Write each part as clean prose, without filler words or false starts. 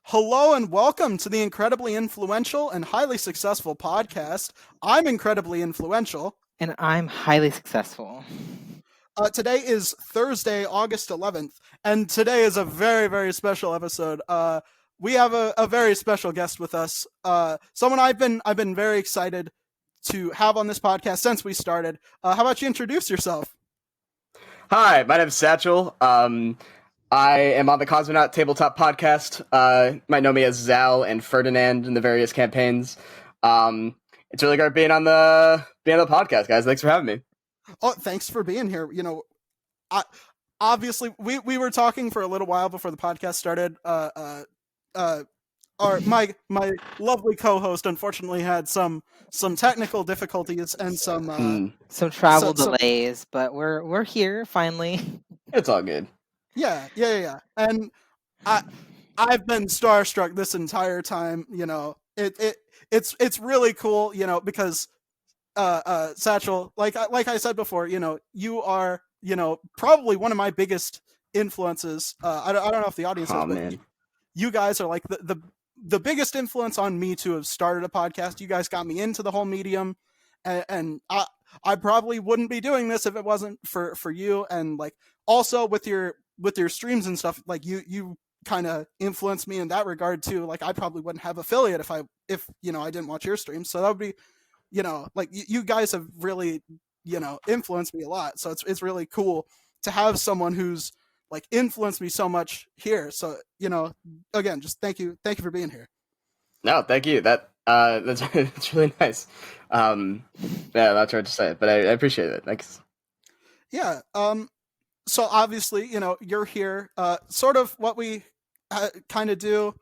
Hello and welcome to the incredibly influential and highly successful podcast. I'm incredibly influential. And I'm highly successful. Today is Thursday, August 11th, and today is a very, very special episode. We have a very special guest with us. Someone I've been very excited to have on this podcast since we started. How about you introduce yourself? Hi, my name's Satchel. I am on the Cosmonaut Tabletop podcast. You might know me as Zal and Ferdinand in the various campaigns. It's really great being on the podcast, guys. Thanks for having me. Oh, thanks for being here. Obviously we were talking for a little while before the podcast started. My lovely co-host unfortunately had some technical difficulties and some travel delays, but we're here finally. It's all good. Yeah. And I've been starstruck this entire time. It's really cool. Because Satchel, like I said before, you are probably one of my biggest influences. I don't know if the audience knows, but you guys are like the biggest influence on me to have started a podcast. You guys got me into the whole medium, and I probably wouldn't be doing this if it wasn't for you. And like also with your streams and stuff, like you kind of influenced me in that regard too. Like I probably wouldn't have affiliate if I didn't watch your streams. So that would be, like you guys have really, influenced me a lot. So it's really cool to have someone who's like influenced me so much here. So, again, just thank you for being here. No, thank you. That's it's really nice. Yeah, I'm not sure what to say, but I appreciate it. Thanks. Yeah. So obviously, you're here. Sort of what we kind of do,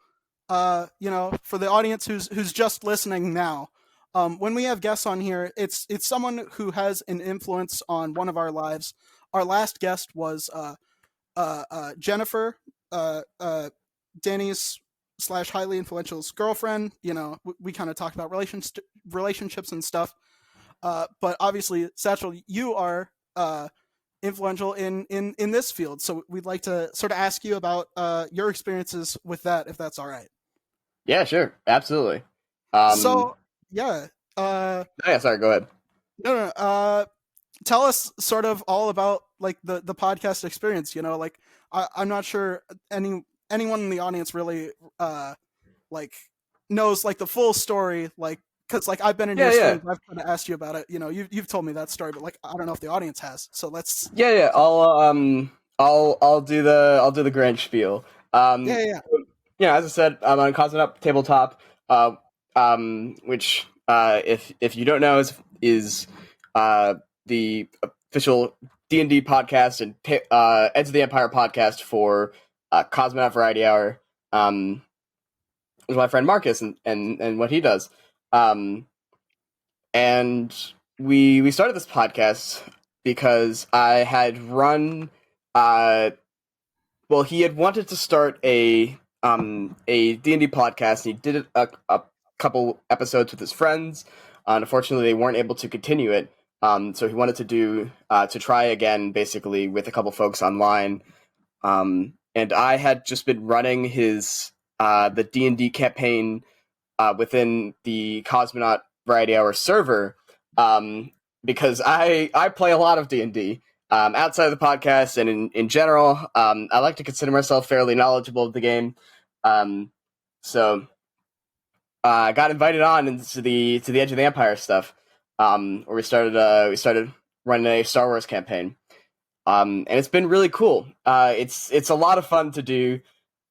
for the audience who's just listening now. When we have guests on here, it's someone who has an influence on one of our lives. Our last guest was Jennifer, Danny's / highly influential's girlfriend. We kind of talked about relationships and stuff. But obviously, Satchel, you are influential in this field. So we'd like to sort of ask you about your experiences with that, if that's all right. Yeah, sure. Absolutely. Yeah. Sorry, go ahead. No. Tell us sort of all about like the podcast experience. Like I'm not sure anyone in the audience really like knows like the full story, like because like I've been in your streams, I've kind of asked you about it. You've told me that story, but like I don't know if the audience has. So let's. Yeah. I'll do the grand spiel. Yeah. As I said, I'm on Cosmonaut Tabletop, which if you don't know is the official D&D podcast and Edge of the Empire podcast for Cosmonaut Variety Hour. With my friend Marcus and what he does. And we started this podcast because I had run. He had wanted to start a D&D podcast. And he did it a couple episodes with his friends. Unfortunately, they weren't able to continue it. So he wanted to try again, basically with a couple folks online. And I had just been running the D&D campaign within the Cosmonaut Variety Hour server, because I play a lot of D&D outside of the podcast and in general. I like to consider myself fairly knowledgeable of the game. So I got invited on into the Edge of the Empire stuff, where we started running a Star Wars campaign, and it's been really cool. It's a lot of fun to do.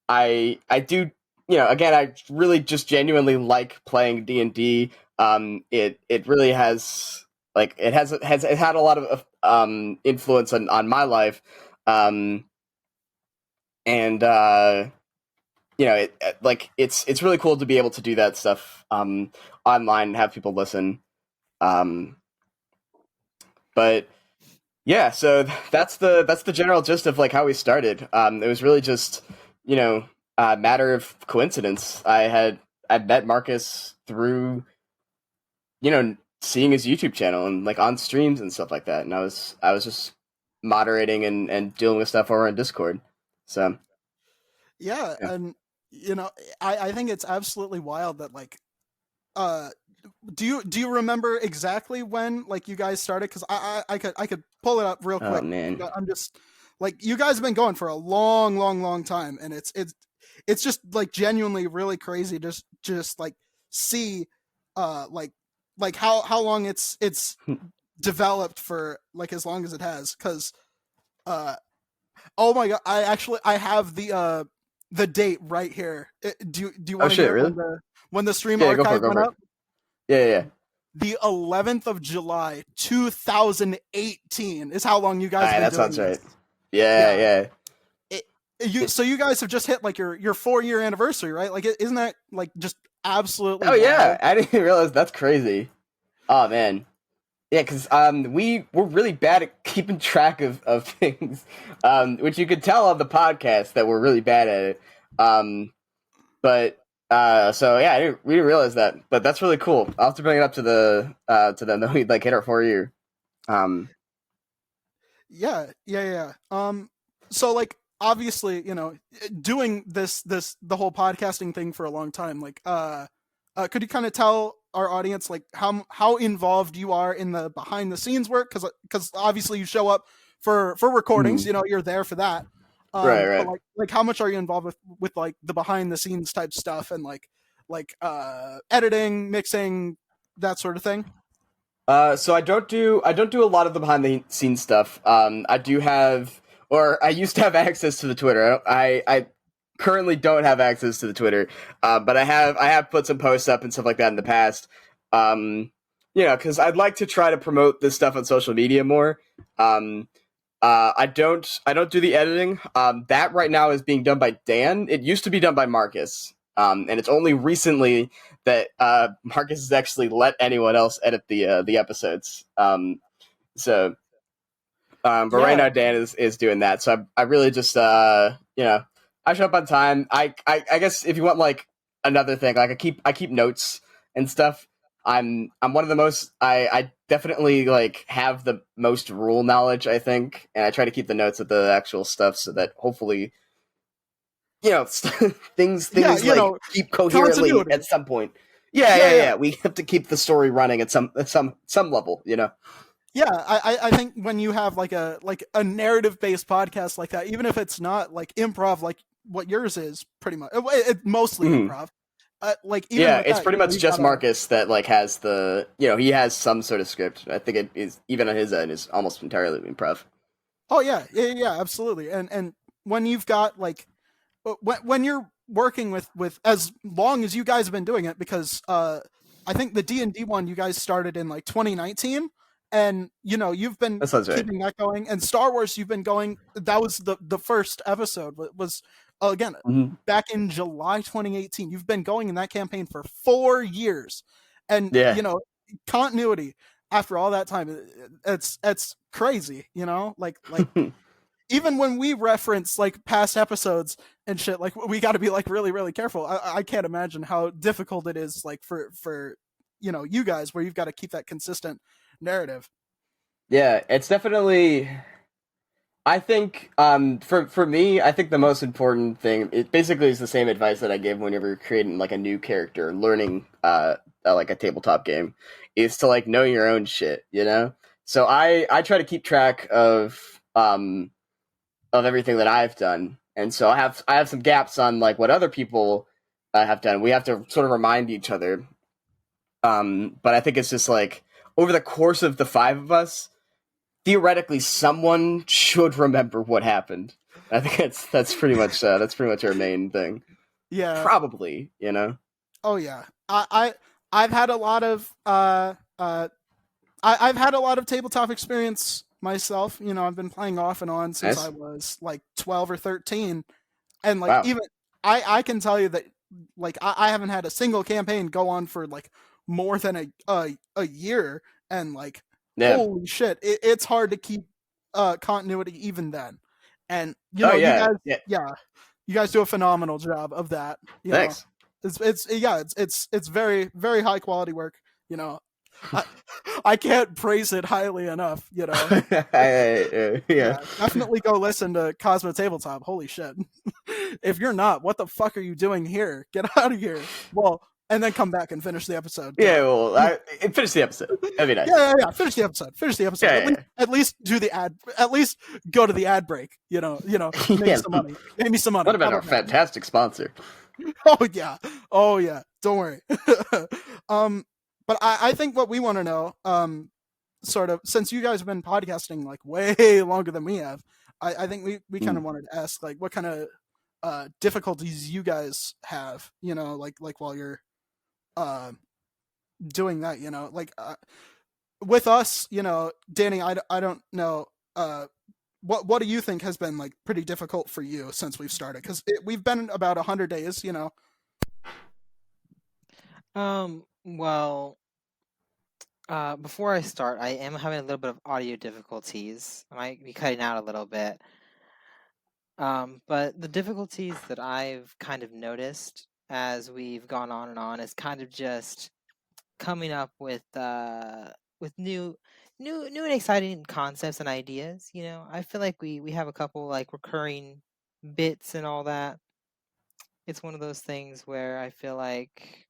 I do, again, I really just genuinely like playing D&D. It really has, like, it had a lot of influence on my life. It's really cool to be able to do that stuff online and have people listen. But yeah, so that's the general gist of like how we started. It was really just, a matter of coincidence. I met Marcus through, seeing his YouTube channel and like on streams and stuff like that. And I was just moderating and dealing with stuff over on Discord. So yeah. And you know, I think it's absolutely wild that like uh do you remember exactly when like you guys started? Because I could pull it up real Oh quick. man. I'm just like, you guys have been going for a long time, and it's just like genuinely really crazy just like see like how long it's developed for, like as long as it has. Because uh oh my god, I have the date right here. Do you Oh want to shit, hear it really? when the stream Yeah, go for it, archive go went for it. up? Yeah. The 11th of July, 2018 is how long you guys have Alright, been that sounds doing this. right. Yeah, Yeah. yeah. So you guys have just hit like your 4-year anniversary, right? Like, isn't that like just absolutely Oh yeah, wild? I didn't realize that's crazy. Oh man. Yeah, because we're really bad at keeping track of things, which you could tell on the podcast that we're really bad at it. But so yeah, we didn't realize that, but that's really cool. I'll have to bring it up to them that we like hit our 4 year. Yeah. So like, obviously, doing the whole podcasting thing for a long time, like could you kind of tell our audience like how involved you are in the behind the scenes work? Because obviously you show up for recordings, Mhm. you're there for that. But Right. like how much are you involved with like the behind the scenes type stuff, and like editing, mixing, that sort of thing? So I don't do a lot of the behind the scenes stuff. I do have, or I used to have access to the Twitter. I currently don't have access to the Twitter, but I have put some posts up and stuff like that in the past. Because I'd like to try to promote this stuff on social media more. Um, I don't do the editing. That right now is being done by Dan. It used to be done by Marcus. And it's only recently that Marcus has actually let anyone else edit the episodes. But right Yeah. now Dan is doing that. So I really just I show up on time. I guess if you want like another thing, like I keep notes and stuff. I'm one of the most I definitely like have the most rule knowledge, I think, and I try to keep the notes of the actual stuff so that hopefully things Yeah, like keep coherently continuity. at some point. Yeah, Yeah, yeah, yeah. yeah. We have to keep the story running at some level, you know. Yeah, I think when you have like a narrative based podcast like that, even if it's not like improv like what yours is, pretty much it mostly Mhm. improv. Like even Yeah, with it's that, pretty much you've just got to. Marcus that like has the he has some sort of script. I think it is even on his end is almost entirely improv. Oh yeah, absolutely. And when you've got like when you're working with as long as you guys have been doing it, because I think the D&D one you guys started in like 2019, and you've been That sounds right. keeping that going, and Star Wars you've been going, that was the first episode was again Mhm. back in July 2018. You've been going in that campaign for 4 years, and Yeah. continuity after all that time, it's crazy, like even when we reference like past episodes and shit, like we got to be like really careful. I can't imagine how difficult it is, like for you guys, where you've got to keep that consistent narrative. Yeah, it's definitely. I think for me, I think the most important thing it basically is the same advice that I give whenever you're creating like a new character, learning like a tabletop game, is to like know your own shit, you know? So I try to keep track of everything that I've done. And so I have some gaps on like what other people have done. We have to sort of remind each other. But I think it's just like over the course of the five of us, theoretically someone should remember what happened. I think that's pretty much our main thing. Yeah. Probably, you know. Oh yeah. I've had a lot of I've had a lot of tabletop experience myself. I've been playing off and on since I Nice. was like 12 or 13, and like Wow. even I can tell you that like I haven't had a single campaign go on for like more than a year, and like Yeah. holy shit, it's hard to keep continuity even then. And Oh you yeah. guys, Yeah. yeah, you guys do a phenomenal job of that. Thanks. It's very very high quality work. I can't praise it highly enough, you know. Yeah. Definitely go listen to Cosmo Tabletop. Holy shit. If you're not, what the fuck are you doing here? Get out of here. Well, and then come back and finish the episode. Yeah, well, finish the episode. That'd be nice. Yeah. Finish the episode. Yeah. At least do the ad. At least go to the ad break. You know. Make some money. Pay me some money. What about our fantastic sponsor? Oh yeah. Don't worry. But I think what we want to know, sort of, since you guys have been podcasting like way longer than we have, I think we kind of wanted to ask like what kind of difficulties you guys have, you know, like while you're doing that, you know, like with us, you know, Danny, I don't know, what do you think has been like pretty difficult for you since we've started? Because we've been about 100 days, you know. Well, before I start, I am having a little bit of audio difficulties. I might be cutting out a little bit. But the difficulties that I've kind of noticed as we've gone on and on is kind of just coming up with new and exciting concepts and ideas. You know, I feel like we have a couple like recurring bits and all that. It's one of those things where I feel like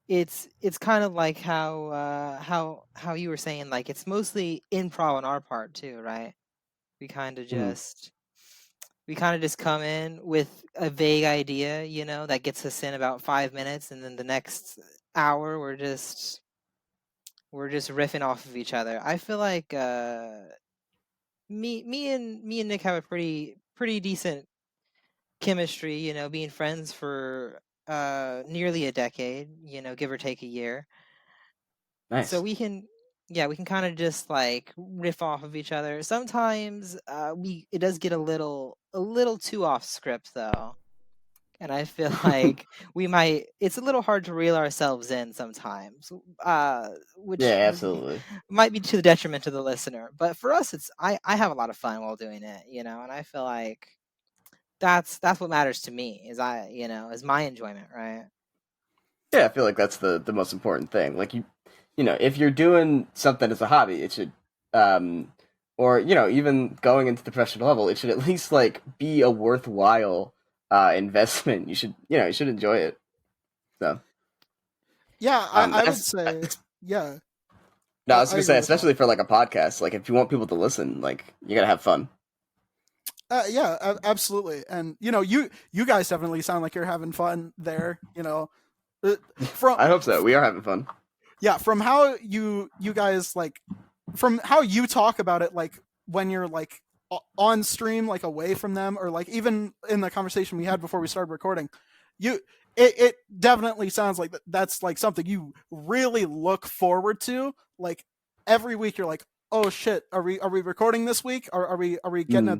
it's kind of like how you were saying, like it's mostly improv on our part too, right? We kind of just come in with a vague idea, you know, that gets us in about 5 minutes, and then the next hour we're just riffing off of each other. I feel like me and Nick have a pretty decent chemistry, you know, being friends for nearly a decade, you know, give or take a year. Nice. So we can kind of just like riff off of each other. Sometimes it does get a little too off script though. And I feel like it's a little hard to reel ourselves in sometimes. Which absolutely might be to the detriment of the listener. But for us, I have a lot of fun while doing it, you know, and I feel like that's what matters to me is my enjoyment, right? Yeah, I feel like that's the most important thing. Like you know, if you're doing something as a hobby, it should or you know, even going into the professional level, it should at least like be a worthwhile investment. You should enjoy it. So yeah, I would say yeah. No, I was gonna say, especially for like a podcast, like if you want people to listen, like you gotta have fun. Yeah, absolutely. And you know, you guys definitely sound like you're having fun there. You know, I hope so. We are having fun. Yeah, from how you guys like, from how you talk about it, like when you're like on stream, like away from them, or like even in the conversation we had before we started recording, it definitely sounds like that's like something you really look forward to. Like every week, you're like, oh shit, are we recording this week? Or are we getting a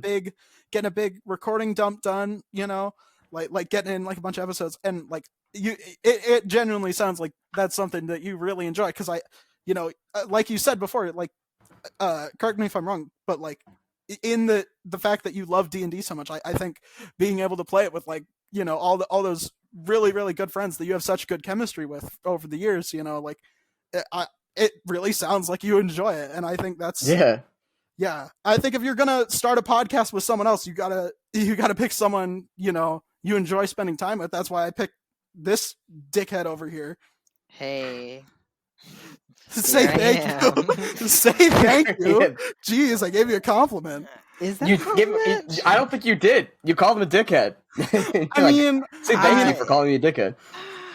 big recording dump done? You know, like getting in like a bunch of episodes, and like it genuinely sounds like that's something that you really enjoy. Because you know, like you said before, like correct me if I'm wrong, but like in the fact that you love D&D so much, I think being able to play it with like, you know, all those really really good friends that you have such good chemistry with over the years, you know, like it really sounds like you enjoy it, and I think that's yeah. I think if you're gonna start a podcast with someone else, you gotta pick someone, you know, you enjoy spending time with. That's why I picked this dickhead over here. Hey. Say thank you. Say thank you. Jeez, I gave you a compliment. Is that I don't think you did. You called him a dickhead. I mean, say thank you for calling me a dickhead.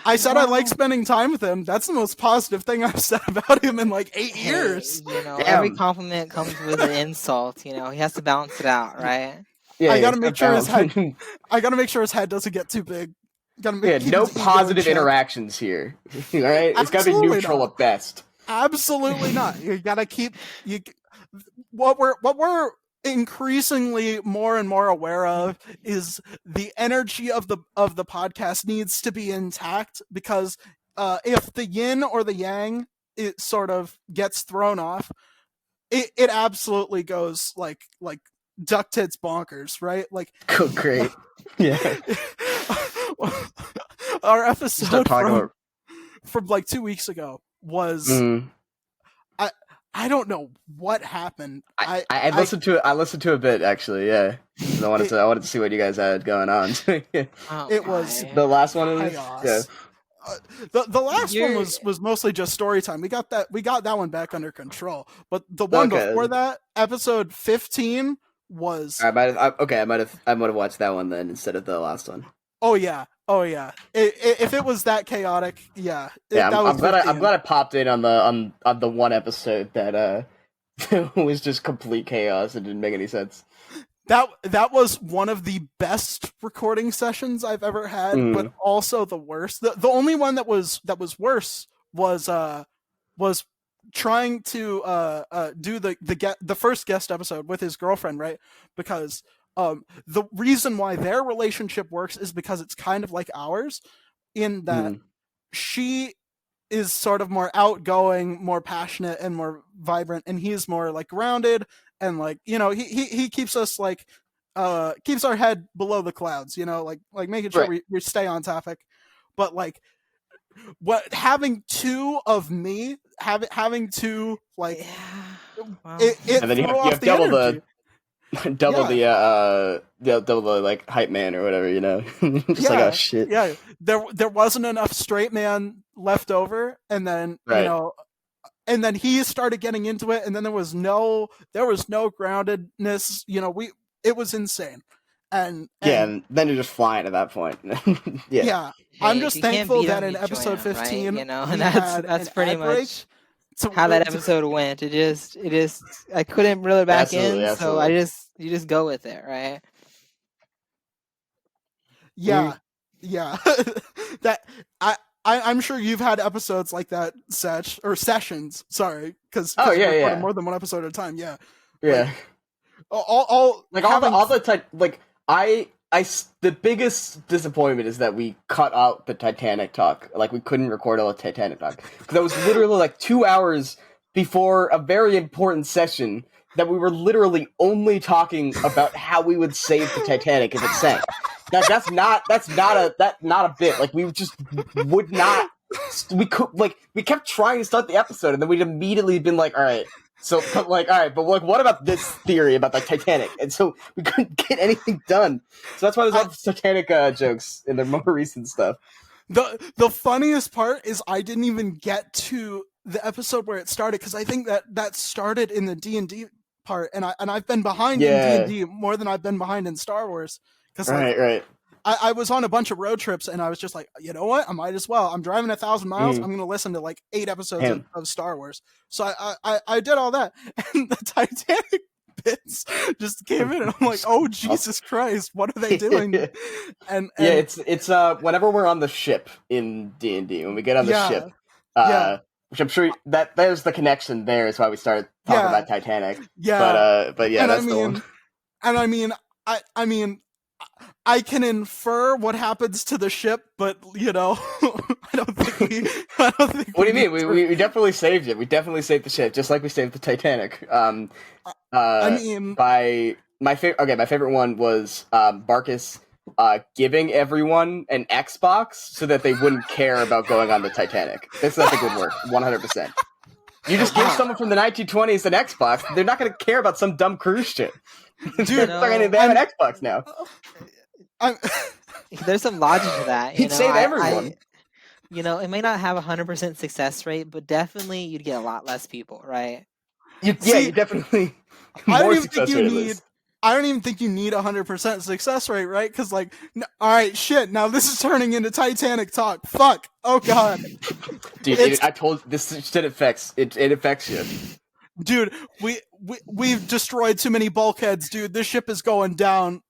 I said I like spending time with him. That's the most positive thing I've said about him in like 8 years. You know, every compliment comes with an insult. You know, he has to balance it out, right? Yeah, I gotta make sure his head. I gotta make sure his head doesn't get too big. No positive interactions here. All right, it's gotta be neutral at best. Absolutely not. You gotta keep what we're increasingly more and more aware of is the energy of the podcast needs to be intact, because if the yin or the yang it sort of gets thrown off, it absolutely goes like duck tits bonkers, right? Like oh, great. Yeah. Our episode from like 2 weeks ago was Mm. I don't know what happened. I listened to it. I listened to a bit actually. Yeah, 'cause I wanted to see what you guys had going on. Oh It was my. The last one was chaos. The last one You're- was mostly just story time. We got that one back under control. But the one Okay. before that, episode 15, was I might have watched that one then instead of the last one. oh yeah. If it was that chaotic, yeah. Yeah, That was I'm glad I popped in on the one episode that was just complete chaos and didn't make any sense. That was one of the best recording sessions I've ever had, but also the worst. The only one that was worse was trying to do the first guest episode with his girlfriend, right? Because the reason why their relationship works is because it's kind of like ours, in that she is sort of more outgoing, more passionate, and more vibrant, and he's more like grounded and like, you know, he keeps us like keeps our head below the clouds, you know, like making sure we stay on topic. But like what having two of me having two like Wow. it And then you threw have off the double energy. double the like hype man or whatever, you know. Just Yeah, like, oh shit. yeah. There wasn't enough straight man left over, and then you Right. know, and then he started getting into it, and then there was no groundedness. You know, it was insane, and Yeah, and then you're just flying at that point. yeah. Hey, I'm if just you can't thankful beat that 'em, in you episode join 'em, right? 15, You know, we and had that's an pretty ad break much to- how that to- episode went. It just I couldn't reel it back Absolutely, in, so absolutely. you just go with it, right? yeah, yeah. That I'm sure you've had episodes like that, sessions. Sorry, because Oh, yeah, you recorded yeah. more than one episode at a time. Yeah, Yeah. all Like having all the time, like the biggest disappointment is that we cut out the Titanic talk. Like we couldn't record all the Titanic talk because that was literally like 2 hours before a very important session that we were literally only talking about how we would save the Titanic if it sank. That's not a bit. Like we just would not. We kept trying to start the episode and then we'd immediately been like, all right. So, but what about this theory about the Titanic? And so we couldn't get anything done. So that's why there's all the Titanic jokes in the more recent stuff. The funniest part is I didn't even get to the episode where it started, because I think that started in the D&D part, and I've been behind in D&D more than I've been behind in Star Wars. Because Right. I was on a bunch of road trips, and I was just like, you know what? I might as well. I'm driving 1,000 miles. I'm going to listen to like 8 episodes of Star Wars. So I did all that, and the Titanic bits just came in, and I'm like, oh Jesus Christ, what are they doing? and yeah, it's whenever we're on the ship in D&D, when we get on the ship, which I'm sure that there's the connection there is why we started talking about Titanic. Yeah, but yeah, and that's the one. And I mean, I can infer what happens to the ship, but you know, I don't think. What do you mean? We definitely saved it. We definitely saved the ship, just like we saved the Titanic. I mean, my favorite one was Barkus giving everyone an Xbox so that they wouldn't care about going on the Titanic. This I think would work 100%. You just give someone from the 1920s an Xbox, they're not going to care about some dumb cruise ship. Dude, they have an Xbox now. There's some logic to that. He'd save everyone. You know, it may not have 100% success rate, but definitely you'd get a lot less people, right? You definitely. I don't even think you need 100% success rate, right? Because like, all right, shit. Now this is turning into Titanic talk. Fuck. Oh god. Dude, I told this shit affects it affects you. Dude, we've destroyed too many bulkheads, dude. This ship is going down.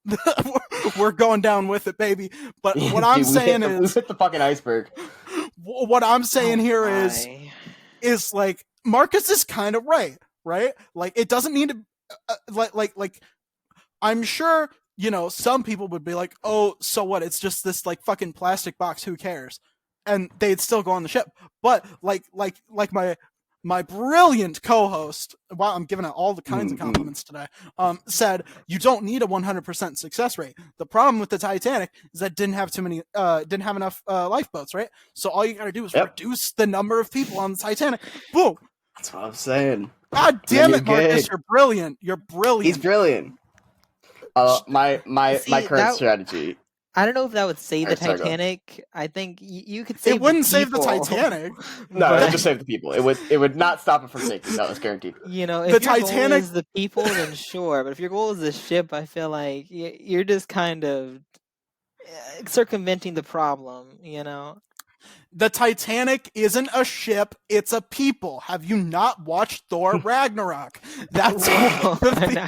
We're going down with it, baby. But what I'm saying is, we hit the fucking iceberg. What I'm saying here is like Marcus is kind of right? Like it doesn't need to, like I'm sure, you know, some people would be like, oh, so what? It's just this like fucking plastic box. Who cares? And they'd still go on the ship. But like my brilliant co-host, wow, I'm giving out all the kinds of compliments today, said you don't need a 100% success rate. The problem with the Titanic is that it didn't have enough lifeboats, right? So all you gotta do is reduce the number of people on the Titanic. Boom. That's what I'm saying. God damn it, Marcus, you're brilliant. You're brilliant. He's brilliant. My current strategy. I don't know if that would save the Titanic. I think you could save. It wouldn't the save the Titanic. No, it would just save the people. It would not stop it from sinking. That was guaranteed. You know, if your goal is the people, then sure. But if your goal is the ship, I feel like you're just kind of circumventing the problem. You know. The Titanic isn't a ship, it's a people. Have you not watched Thor Ragnarok? That's the whole point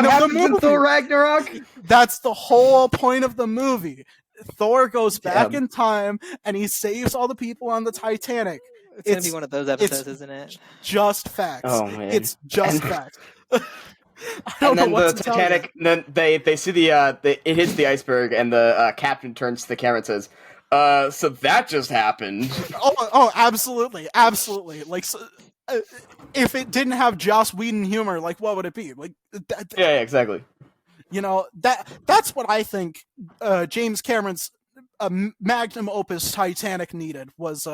of the movie. Thor Ragnarok? That's the whole point of the movie. Thor goes back in time and he saves all the people on the Titanic. It's going to be one of those episodes, isn't it? Just facts. Oh, man. It's just facts. And then the Titanic, then they see it hits the iceberg and the captain turns to the camera and says, so that just happened. Oh, absolutely, absolutely. Like, if it didn't have Joss Whedon humor, like, what would it be? Like, yeah, exactly. You know, that's what I think. James Cameron's magnum opus Titanic needed was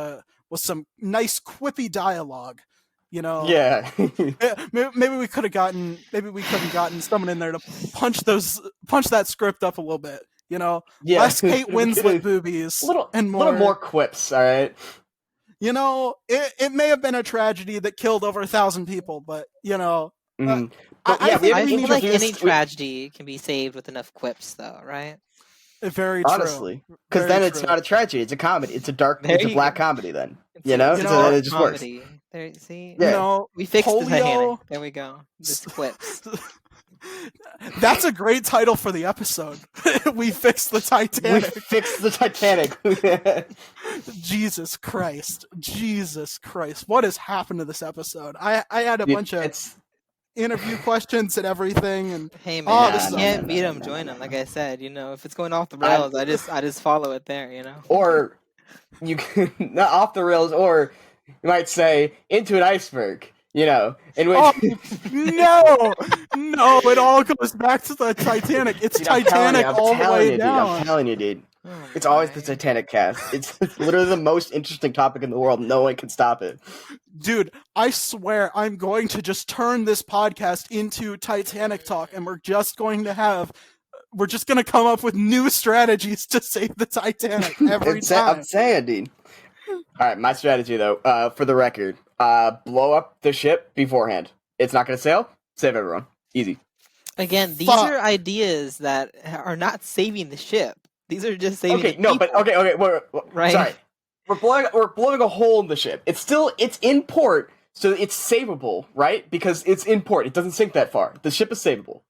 some nice quippy dialogue. You know, yeah. maybe we could have gotten someone in there to punch that script up a little bit. You know, less Kate Winslet boobies, and more. Little more quips, all right? You know, it may have been a tragedy that killed over 1,000 people, but, you know... I feel like any tragedy can be saved with enough quips, though, right? Very true. Honestly. Because then it's not a tragedy, it's a comedy. It's a black comedy, then. It just works. There, see? Yeah. You know, we fixed the Titanic. There we go. Just quips. That's a great title for the episode. We fixed the Titanic. We fixed the Titanic. Jesus Christ. What has happened to this episode? I had a bunch of interview questions and everything. And hey man, you can't beat them, join them. Like I said, you know, if it's going off the rails, I just follow it there. You know. Or you can not off the rails, or you might say into an iceberg. You know, in which no, it all goes back to the Titanic. It's Titanic all the way down. I'm telling you, dude. It's always the Titanic cast. It's literally the most interesting topic in the world. No one can stop it. Dude, I swear I'm going to just turn this podcast into Titanic talk, and we're just going to come up with new strategies to save the Titanic every time. I'm saying, dude. All right, my strategy though, for the record, blow up the ship beforehand. It's not going to sail. Save everyone. Easy. Again, these are ideas that are not saving the ship. These are just saving. Okay, no, but okay. Right. Sorry, we're blowing a hole in the ship. It's in port, so it's savable, right? Because it's in port. It doesn't sink that far. The ship is savable.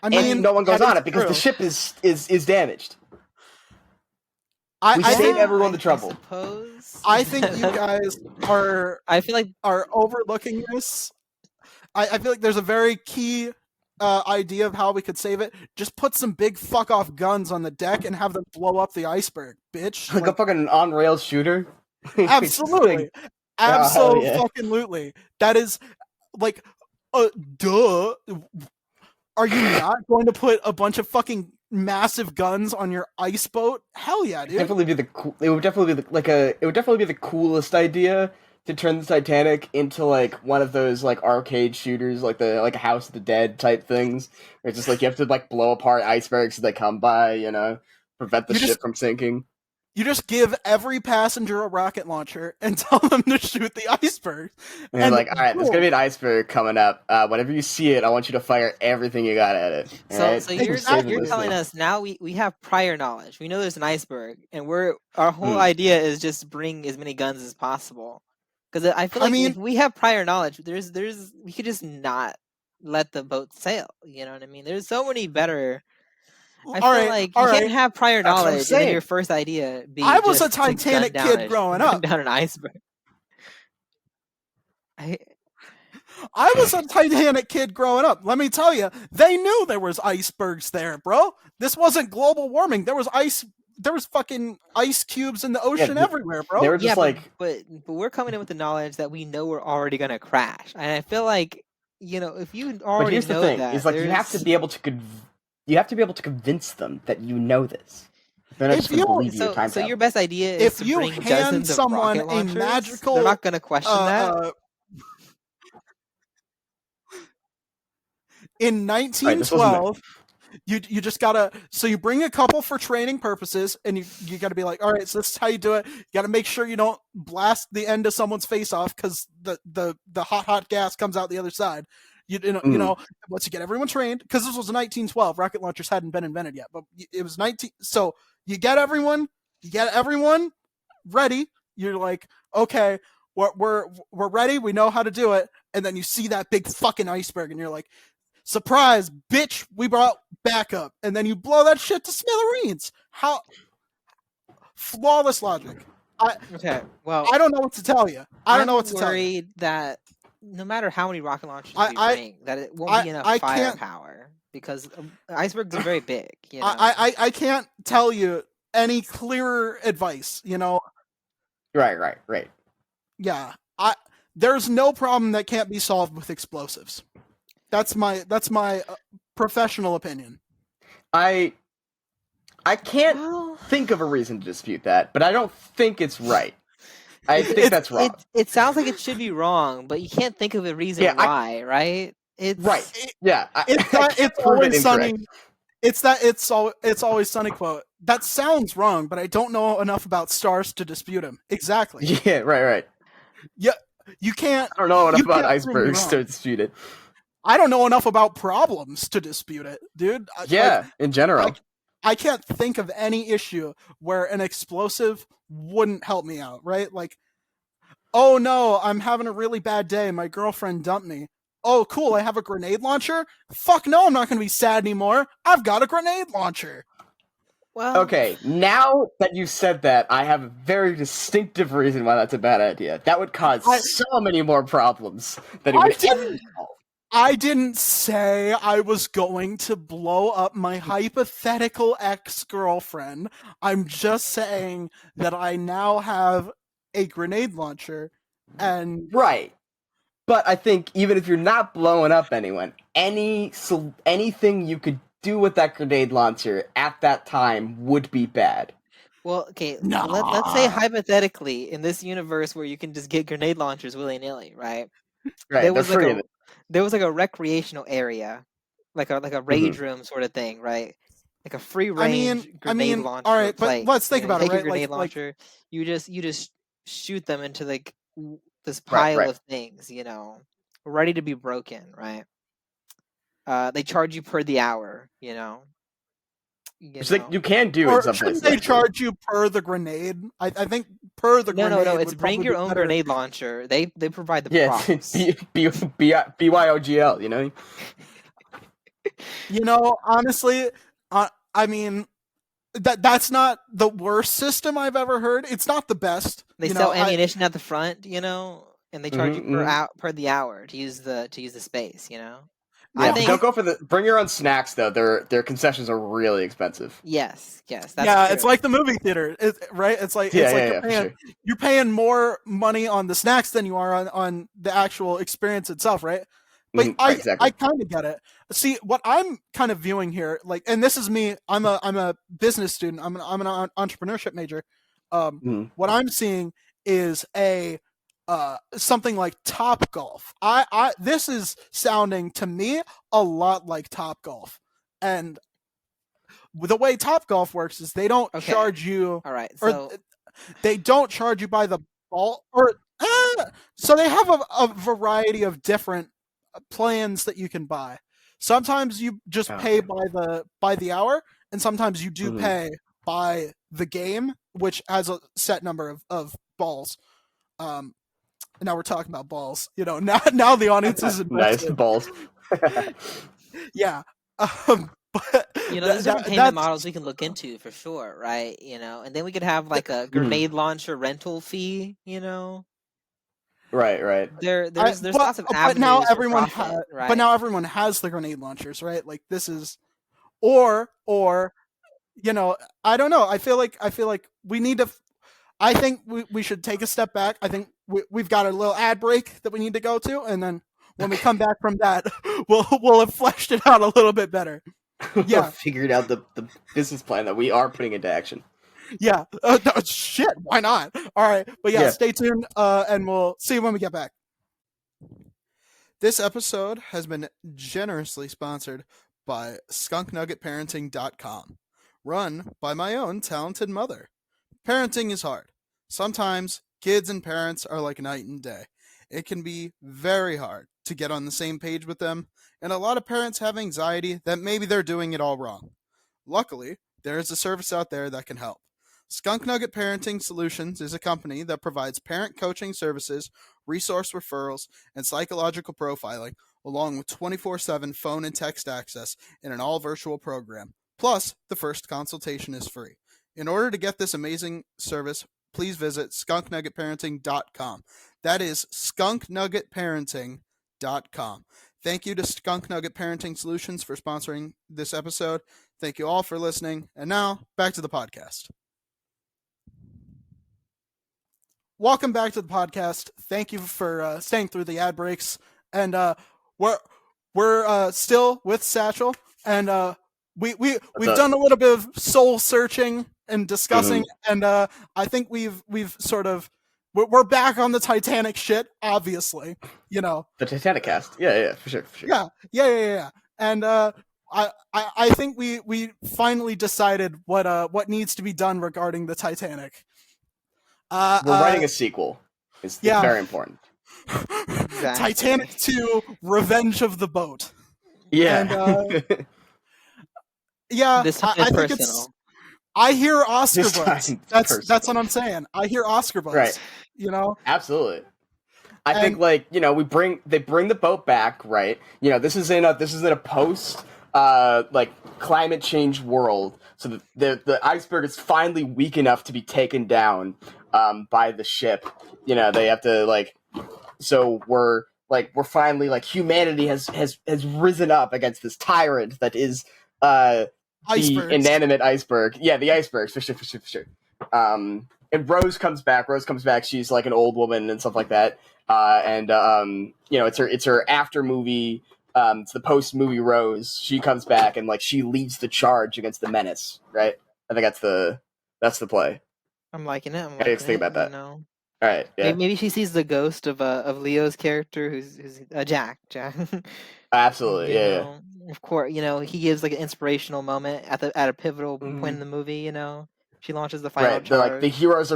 I mean, and no one goes on it because the ship is damaged. We save everyone the trouble. I think you guys are. I feel like are overlooking this. I feel like there's a very key idea of how we could save it. Just put some big fuck off guns on the deck and have them blow up the iceberg, bitch. Like a fucking on rails shooter. Absolutely, absolutely. That is like, duh. Are you not going to put a bunch of fucking massive guns on your ice boat? Hell yeah, dude. It would definitely be the coolest idea to turn the Titanic into like one of those like arcade shooters, like a House of the Dead type things. Where it's just like you have to like blow apart icebergs as they come by, you know, prevent the ship from sinking. You just give every passenger a rocket launcher and tell them to shoot the iceberg. And like, all right, there's gonna be an iceberg coming up. Whenever you see it, I want you to fire everything you got at it. So you're telling us now we have prior knowledge. We know there's an iceberg, and our whole idea is just bring as many guns as possible. Because I feel like if we have prior knowledge, we could just not let the boat sail. You know what I mean? There's so many better. I feel like you can't have prior knowledge and then your first idea be I was a Titanic kid growing up. Down an iceberg. I was a Titanic kid growing up. Let me tell you, they knew there was icebergs there, bro. This wasn't global warming. There was there was fucking ice cubes in the ocean everywhere, bro. They were just but we're coming in with the knowledge that we know we're already gonna crash, and I feel like if you already but here's the know thing: that, is like you have to be able to convince them that you know this. They're not just going to believe you. So your best idea is to bring dozens of rocket launchers. Magical, they're not gonna question that. In 1912, you just gotta. So you bring a couple for training purposes, and you gotta be like, all right, so this is how you do it. You gotta make sure you don't blast the end of someone's face off because the hot gas comes out the other side. You know, once you get everyone trained, because this was 1912, rocket launchers hadn't been invented yet, but it was 19. So you get everyone ready. You're like, okay, we're ready. We know how to do it, and then you see that big fucking iceberg, and you're like, surprise, bitch, we brought backup. And then you blow that shit to smithereens. How flawless logic. Okay, well, I don't know what to tell you. I don't know what to tell you. I'm worried that no matter how many rocket launchers we bring, that it won't be enough firepower because icebergs are very big. I can't tell you any clearer advice. Right. Yeah, there's no problem that can't be solved with explosives. That's my professional opinion. I can't think of a reason to dispute that, but I don't think it's right. I think that's wrong. It sounds like it should be wrong, but you can't think of a reason why, right? It's always sunny. It's always sunny quote. That sounds wrong, but I don't know enough about stars to dispute him. Exactly. Yeah, right. Yeah, you can't. I don't know enough about icebergs to dispute it. I don't know enough about problems to dispute it, dude. Yeah, in general. I can't think of any issue where an explosive wouldn't help me out, right? Like, oh no, I'm having a really bad day. My girlfriend dumped me. Oh, cool, I have a grenade launcher? Fuck no, I'm not going to be sad anymore. I've got a grenade launcher. Well, okay, now that you said that, I have a very distinctive reason why that's a bad idea. That would cause so many more problems than it would ever solve. I didn't say I was going to blow up my hypothetical ex-girlfriend. I'm just saying that I now have a grenade launcher and... Right. But I think even if you're not blowing up anyone, anything you could do with that grenade launcher at that time would be bad. Well, okay, let's say hypothetically, in this universe where you can just get grenade launchers willy-nilly, right? Right, there was like a recreational area, like a rage room sort of thing, right? Like a free range grenade launcher. All right, but let's think about it. Take your grenade launcher, you just shoot them into like this pile of things, ready to be broken, right? They charge you per the hour, You can do it. Or shouldn't they charge you per the grenade? I think per the grenade. No. It's bring your own grenade launcher. They provide the props. BYOGL. Honestly, I mean, that's not the worst system I've ever heard. It's not the best. They sell ammunition at the front, and they charge you per the hour to use the space, Yeah, don't go for bring your own snacks though. Their concessions are really expensive. Yes, that's true. It's like the movie theater, right? It's like you're paying more money on the snacks than you are on the actual experience itself, right? But I kind of get it. See, what I'm kind of viewing here, and this is me. I'm a business student. I'm an entrepreneurship major. What I'm seeing is something like Topgolf. This is sounding to me a lot like Topgolf, and the way Topgolf works is they don't charge you. All right, they don't charge you by the ball, so they have a variety of different plans that you can buy. Sometimes you just pay by the hour, and sometimes you do pay by the game, which has a set number of balls. Now we're talking about balls. Now the audience is nice balls. Yeah. But there's different payment models we can look into for sure, right? And then we could have like a grenade launcher rental fee. Right. There's lots of avenues. But now everyone right? But now everyone has the grenade launchers, right? Like this is, or I don't know. I feel like we need to. I think we should take a step back. I think we've got a little ad break that we need to go to, and then when we come back from that, we'll have fleshed it out a little bit better. Yeah, figured out the business plan that we are putting into action. Yeah. Shit. Why not? All right. But yeah, stay tuned, and we'll see you when we get back. This episode has been generously sponsored by skunknuggetparenting.com, run by my own talented mother. Parenting is hard. Sometimes kids and parents are like night and day. It can be very hard to get on the same page with them, and a lot of parents have anxiety that maybe they're doing it all wrong. Luckily, there is a service out there that can help. Skunk Nugget Parenting Solutions is a company that provides parent coaching services, resource referrals, and psychological profiling, along with 24/7 phone and text access in an all-virtual program. Plus, the first consultation is free. In order to get this amazing service, please visit skunknuggetparenting.com. That is skunknuggetparenting.com. Thank you to Skunk Nugget Parenting Solutions for sponsoring this episode. Thank you all for listening. And now, back to the podcast. Welcome back to the podcast. Thank you for staying through the ad breaks. And we're still with Satchel, and we've done a little bit of soul searching and discussing, and I think we've sort of we're back on the Titanic shit. Obviously, the Titanic cast. Yeah, for sure. Yeah. And I think we finally decided what needs to be done regarding the Titanic. We're writing a sequel. It's very important. Exactly. Titanic 2: Revenge of the Boat. Yeah. And, yeah, This time I think personal. I hear Oscar This buzz. time That's personal. what I'm saying. I hear Oscar buzz. Right. Absolutely. I think they bring the boat back, right? This is in a post climate change world. So the iceberg is finally weak enough to be taken down by the ship. They have to so we're finally humanity has risen up against this tyrant that is the inanimate iceberg. Yeah, the icebergs for sure. And Rose comes back. She's like an old woman and stuff like that. It's her after movie. It's the post movie Rose. She comes back and she leads the charge against the menace. Right. I think that's the play. I'm liking it. How do you think about that? All right. Yeah. Maybe she sees the ghost of Leo's character, who's Jack. Absolutely. Yeah. Of course, he gives an inspirational moment at a pivotal point in the movie. She launches the final charge. They're the heroes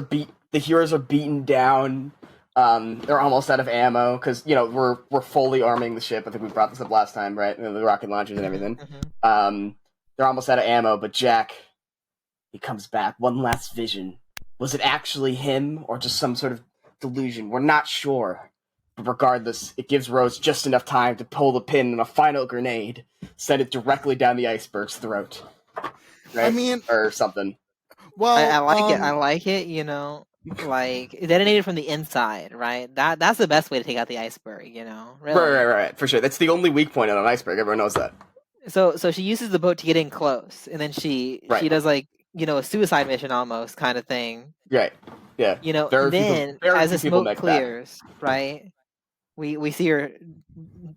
are beaten down. They're almost out of ammo because we're fully arming the ship. I think we brought this up last time, right? The rocket launchers and everything. They're almost out of ammo, but Jack, he comes back. One last vision. Was it actually him or just some sort of delusion? We're not sure. But regardless, it gives Rose just enough time to pull the pin on a final grenade, send it directly down the iceberg's throat. Right? I mean, or something. Well, I like it. I like it. Detonated from the inside, right? That's the best way to take out the iceberg. Really. Right. For sure. That's the only weak point on an iceberg. Everyone knows that. So she uses the boat to get in close, and then she does a suicide mission almost kind of thing. Right. Yeah. Then as the smoke clears, right, we see her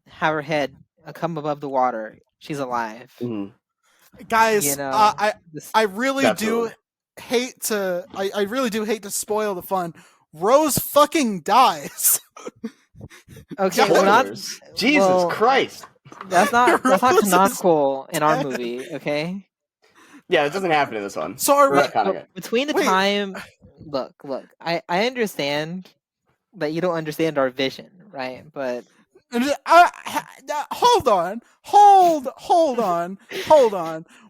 have her head come above the water. She's alive. Mm-hmm. Guys, I really do hate to I really do hate to spoil the fun. Rose fucking dies. Okay, we're not. Jesus Christ. That's not canonical in our movie. Okay. Yeah, it doesn't happen in this one. Sorry, between the time. Look. I understand that you don't understand our vision, right? But hold on.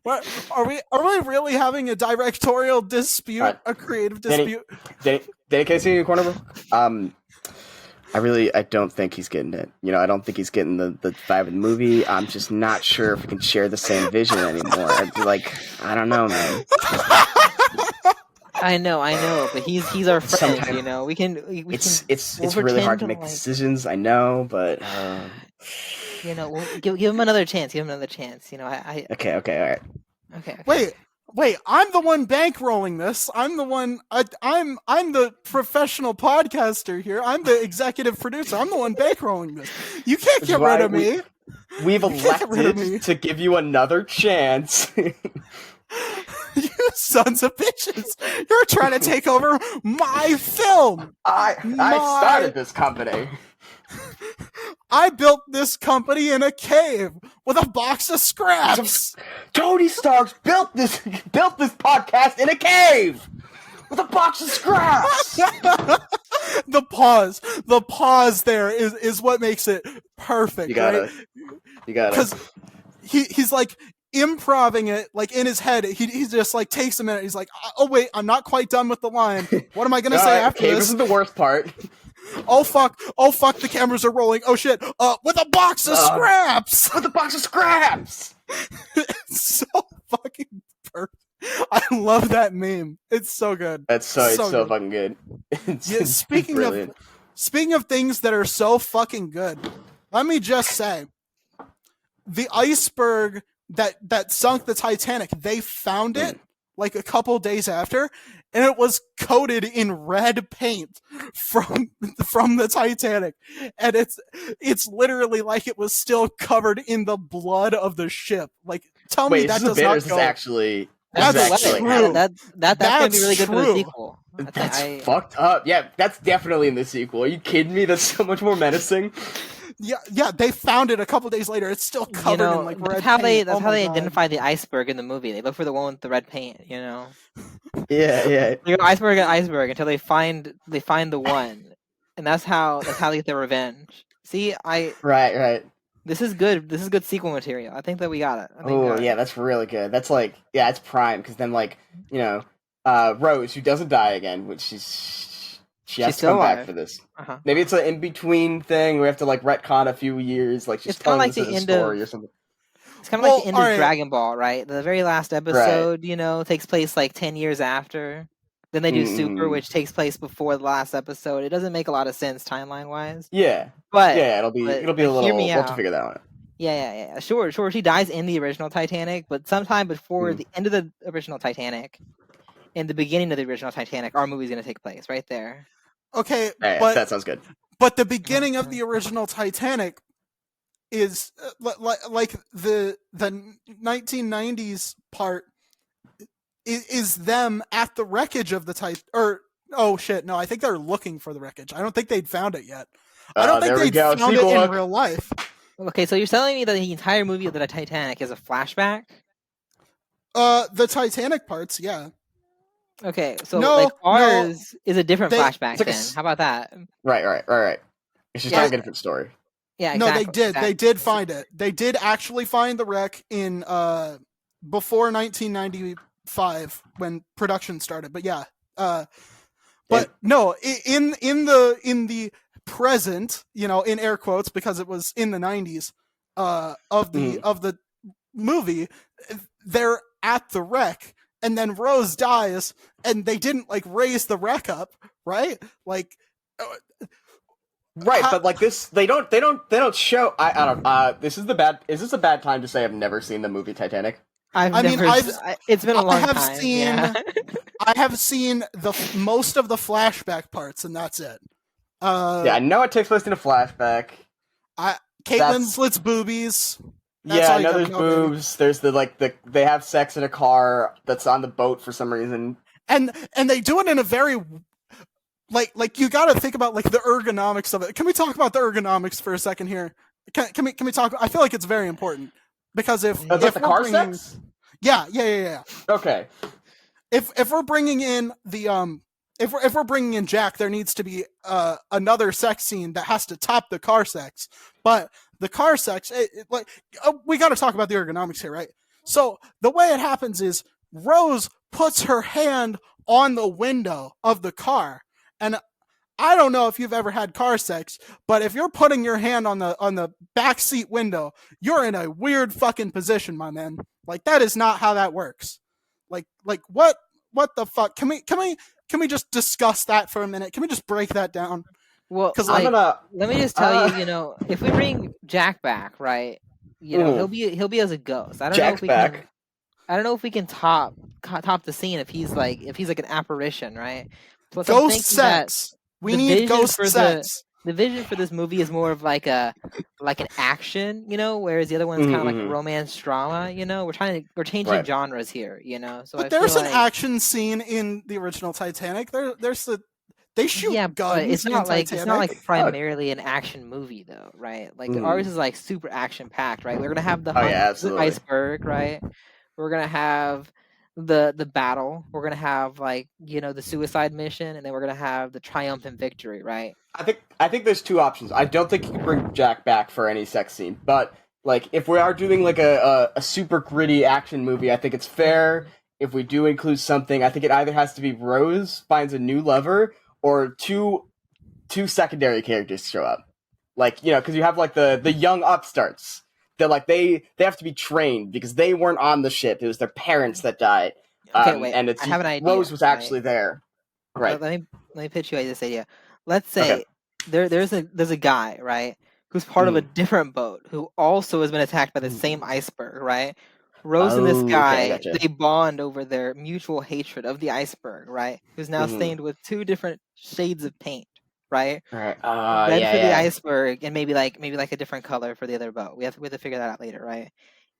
What are we really having a directorial dispute, right. A creative dispute? Danny, can I see you in the corner, bro? I don't think he's getting it. I don't think he's getting the vibe of the movie. I'm just not sure if we can share the same vision anymore. I don't know, man. I know, but he's our friend. Sometimes, we can. It's really hard to make decisions. I know, but we'll give him another chance. Okay. Wait, Wait, I'm the one bankrolling this. I'm the one. I'm the professional podcaster here. I'm the executive producer. I'm the one bankrolling this. You can't Which is get rid why of me. We've You can't get rid of me. elected to give you another chance. You sons of bitches! You're trying to take over my film. I started this company. I built this company in a cave with a box of scraps. Tony Stark's built this podcast in a cave with a box of scraps. The pause there is what makes it perfect. You gotta, right? Because he's like improving it like in his head. He just like takes a minute. He's like, oh wait, I'm not quite done with the line. What am I gonna say after cave this? is the worst part. Oh fuck, the cameras are rolling. Oh shit, with a box of scraps! With a box of scraps! It's so fucking perfect. I love that meme. It's so good. It's so fucking good. Speaking of things that are so fucking good, let me just say, the iceberg that sunk the Titanic, they found it like a couple days after, and it was coated in red paint from the Titanic, and it's literally like it was still covered in the blood of the ship. Like, tell me that does not go. Is actually That's actually true. That's gonna be really good for the true. sequel. That's fucked up. Yeah, that's definitely in the sequel. Are you kidding me? That's so much more menacing. Yeah, they found it a couple days later. It's still covered in like red that's how paint. That's how they identify the iceberg in the movie. They look for the one with the red paint. You know. Yeah. They go iceberg until they find the one, and that's how they get their revenge. See, Right. This is good. This is good sequel material. I think that we got it. Oh yeah, that's really good. That's like it's prime because then Rose, who doesn't die again, which she has to come back for this. Uh-huh. Maybe it's an in-between thing. We have to retcon a few years. Like she's telling us a story or something. It's kind of like the end of Dragon Ball, right? The very last episode, takes place like 10 years after. Then they do Super, which takes place before the last episode. It doesn't make a lot of sense timeline-wise. Yeah, but it'll be a little. We'll have to figure that out. Yeah. Sure. She dies in the original Titanic, but sometime before the end of the original Titanic, and the beginning of the original Titanic, our movie's going to take place right there. Okay, but that sounds good. But the beginning of the original Titanic is like the 1990s part is them at the wreckage of the I think they're looking for the wreckage. I don't think they'd found it yet. I don't think they'd found it in real life. Okay, so you're telling me that the entire movie of the Titanic is a flashback? The Titanic parts, yeah. Okay, so ours is a different flashback then. How about that? Right. It's just a different story. Yeah, exactly. No, they did. They did find it. They did actually find the wreck in before 1995 when production started. But no, in the present, in air quotes because it was in the 90s of the movie, they're at the wreck. And then Rose dies, and they didn't raise the wreck up, right? Right, but this, they don't show. I don't. Is this a bad time to say I've never seen the movie Titanic? It's been a long time. I have seen most of the flashback parts, and that's it. I know it takes place in a flashback. Caitlin slits boobies. I know there's boobs. There's they have sex in a car that's on the boat for some reason, and they do it in a very like you got to think about the ergonomics of it. Can we talk about the ergonomics for a second here? Can we talk? I feel like it's very important because if the car sex, yeah. Okay, if we're bringing in the if we're bringing in Jack, there needs to be another sex scene that has to top the car sex, but. The car sex, we got to talk about the ergonomics here, right? So the way it happens is Rose puts her hand on the window of the car, and I don't know if you've ever had car sex, but if you're putting your hand on the back seat window, you're in a weird fucking position, my man. That is not how that works. What the fuck? Can we just discuss that for a minute? Can we just break that down? Well, let me just tell you, if we bring Jack back, right? He'll be as a ghost. I don't know if we can. I don't know if we can top the scene if he's like an apparition, right? Plus, I'm Ghost thinking that sex. We need ghost sex. the vision for this movie is more of like an action, whereas the other one's kind of like a romance drama. We're changing Right. genres here, so But I there's feel an like, action scene in the original Titanic. They shoot yeah, guns but it's not in like Titanic. primarily an action movie though, right? Like ours is like super action packed, right? We're gonna have the iceberg, right? We're gonna have the battle. We're gonna have like the suicide mission, and then we're gonna have the triumphant victory, right? I think there's two options. I don't think you can bring Jack back for any sex scene, but like if we are doing like a super gritty action movie, I think it's fair if we do include something. I think it either has to be Rose finds a new lover or two secondary characters show up. Like, because you have like the young upstarts. They're like they have to be trained because they weren't on the ship. It was their parents that died. Okay, wait. And it's I have an idea. Rose was actually there. Right. Let me pitch you this idea. Let's say there's a guy, right, who's part of a different boat who also has been attacked by the same iceberg, right? Rose and this guy, gotcha. they bond over their mutual hatred of the iceberg, right? Who's now stained with two different shades of paint, right? Right. Red for the iceberg, and maybe like a different color for the other boat. We have to figure that out later, right?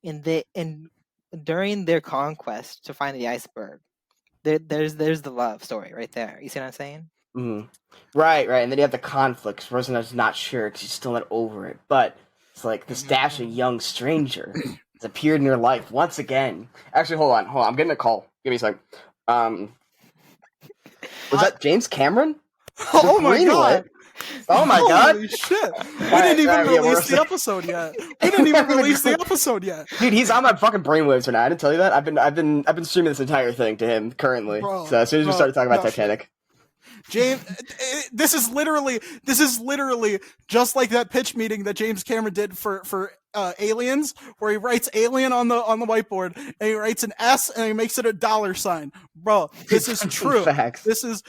And during their conquest to find the iceberg, there's the love story right there. You see what I'm saying? Mm-hmm. Right. And then you have the conflict. Rosena's not sure because she's still not over it. But it's like this dashing young stranger has appeared in your life once again. Actually, hold on. I'm getting a call. Give me a sec. Was that James Cameron? Oh my god! Oh my god! Holy shit! We didn't even release the episode yet. Dude, he's on my fucking brainwaves right now. I didn't tell you that. I've been streaming this entire thing to him currently. So as soon as we started talking about Titanic. James, this is literally just like that pitch meeting that James Cameron did for Aliens, where he writes alien on the whiteboard and he writes an S and he makes it a $sign. Bro, this is true. Facts. This is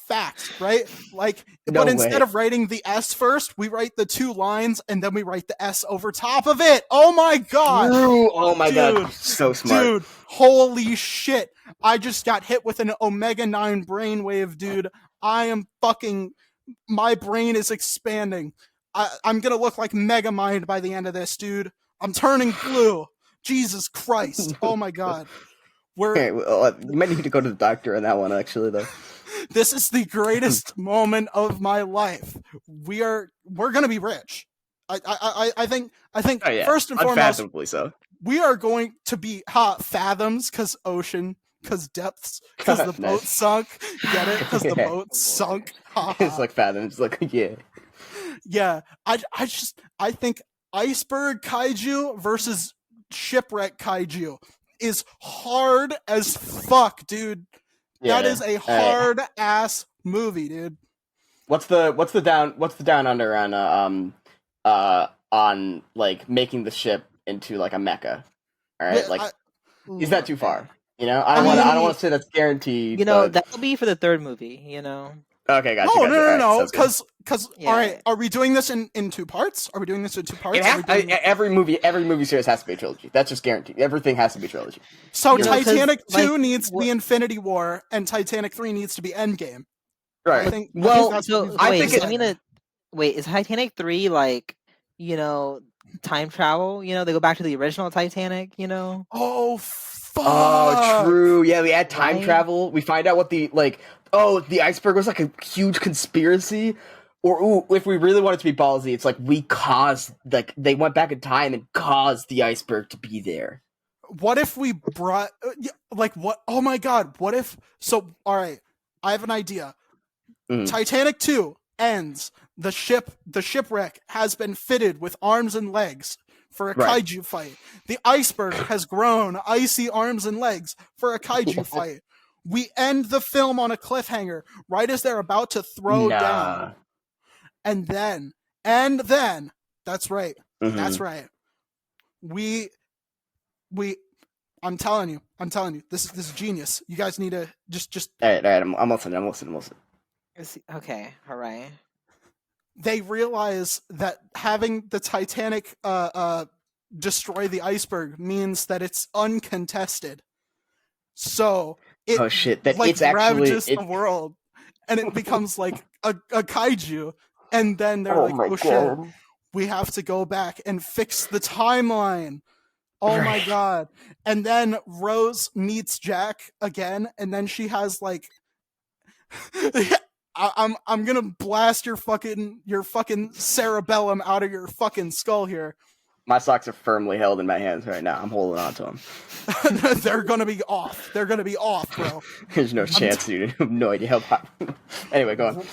facts, right? Like, but instead of writing the S first, we write the two lines and then we write the S over top of it. Oh my god! Oh my god! So smart, dude! Holy shit! I just got hit with an Omega 9 brainwave, dude. My brain is expanding. I'm gonna look like Megamind by the end of this, dude. I'm turning blue. Jesus Christ! Oh my god. You might need to go to the doctor on that one, actually, though. This is the greatest moment of my life. We're gonna be rich. I think first and foremost, unfathomably so. We are going to be fathoms, because ocean, because depths, because the boat sunk. Get it? Because the boat sunk. It's like fathoms. Like yeah. I think iceberg kaiju versus shipwreck kaiju is hard as fuck, dude. That is a hard ass movie, dude. What's the down under on like making the ship into like a mecha? All right, is that too far? I don't want to say that's guaranteed. That'll be for the third movie. Okay, gotcha. No. Because all right, are we doing this in two parts? Are we doing this in two parts? Every movie series has to be a trilogy. That's just guaranteed. Everything has to be a trilogy. So Titanic 2 needs to be Infinity War, and Titanic 3 needs to be Endgame. Right. Wait, is Titanic 3 like time travel? They go back to the original Titanic. Oh fuck! Oh, true. Yeah, we add time travel. We find out what the iceberg was like a huge conspiracy. Or if we really want it to be ballsy, it's like they went back in time and caused the iceberg to be there. What if we brought what? Oh my god! What if? So all right, I have an idea. Titanic 2 ends. The shipwreck has been fitted with arms and legs for a kaiju fight. The iceberg has grown icy arms and legs for a kaiju fight. We end the film on a cliffhanger right as they're about to throw down. And then, that's right. That's right. I'm telling you, this is genius. You guys need to just. All right. I'm listening. Okay, all right. They realize that having the Titanic destroy the iceberg means that it's uncontested. So it Oh shit! That like it's actually ravages the world, and it becomes like a kaiju. And then they're Oh like, my "Oh shit, God. we have to go back and fix the timeline." Oh my Right. god! And then Rose meets Jack again, and then she has like, I'm gonna blast your fucking cerebellum out of your fucking skull here. My socks are firmly held in my hands right now. I'm holding on to them. They're gonna be off. They're gonna be off, bro. There's no chance, dude. I have no idea how. Anyway, go on.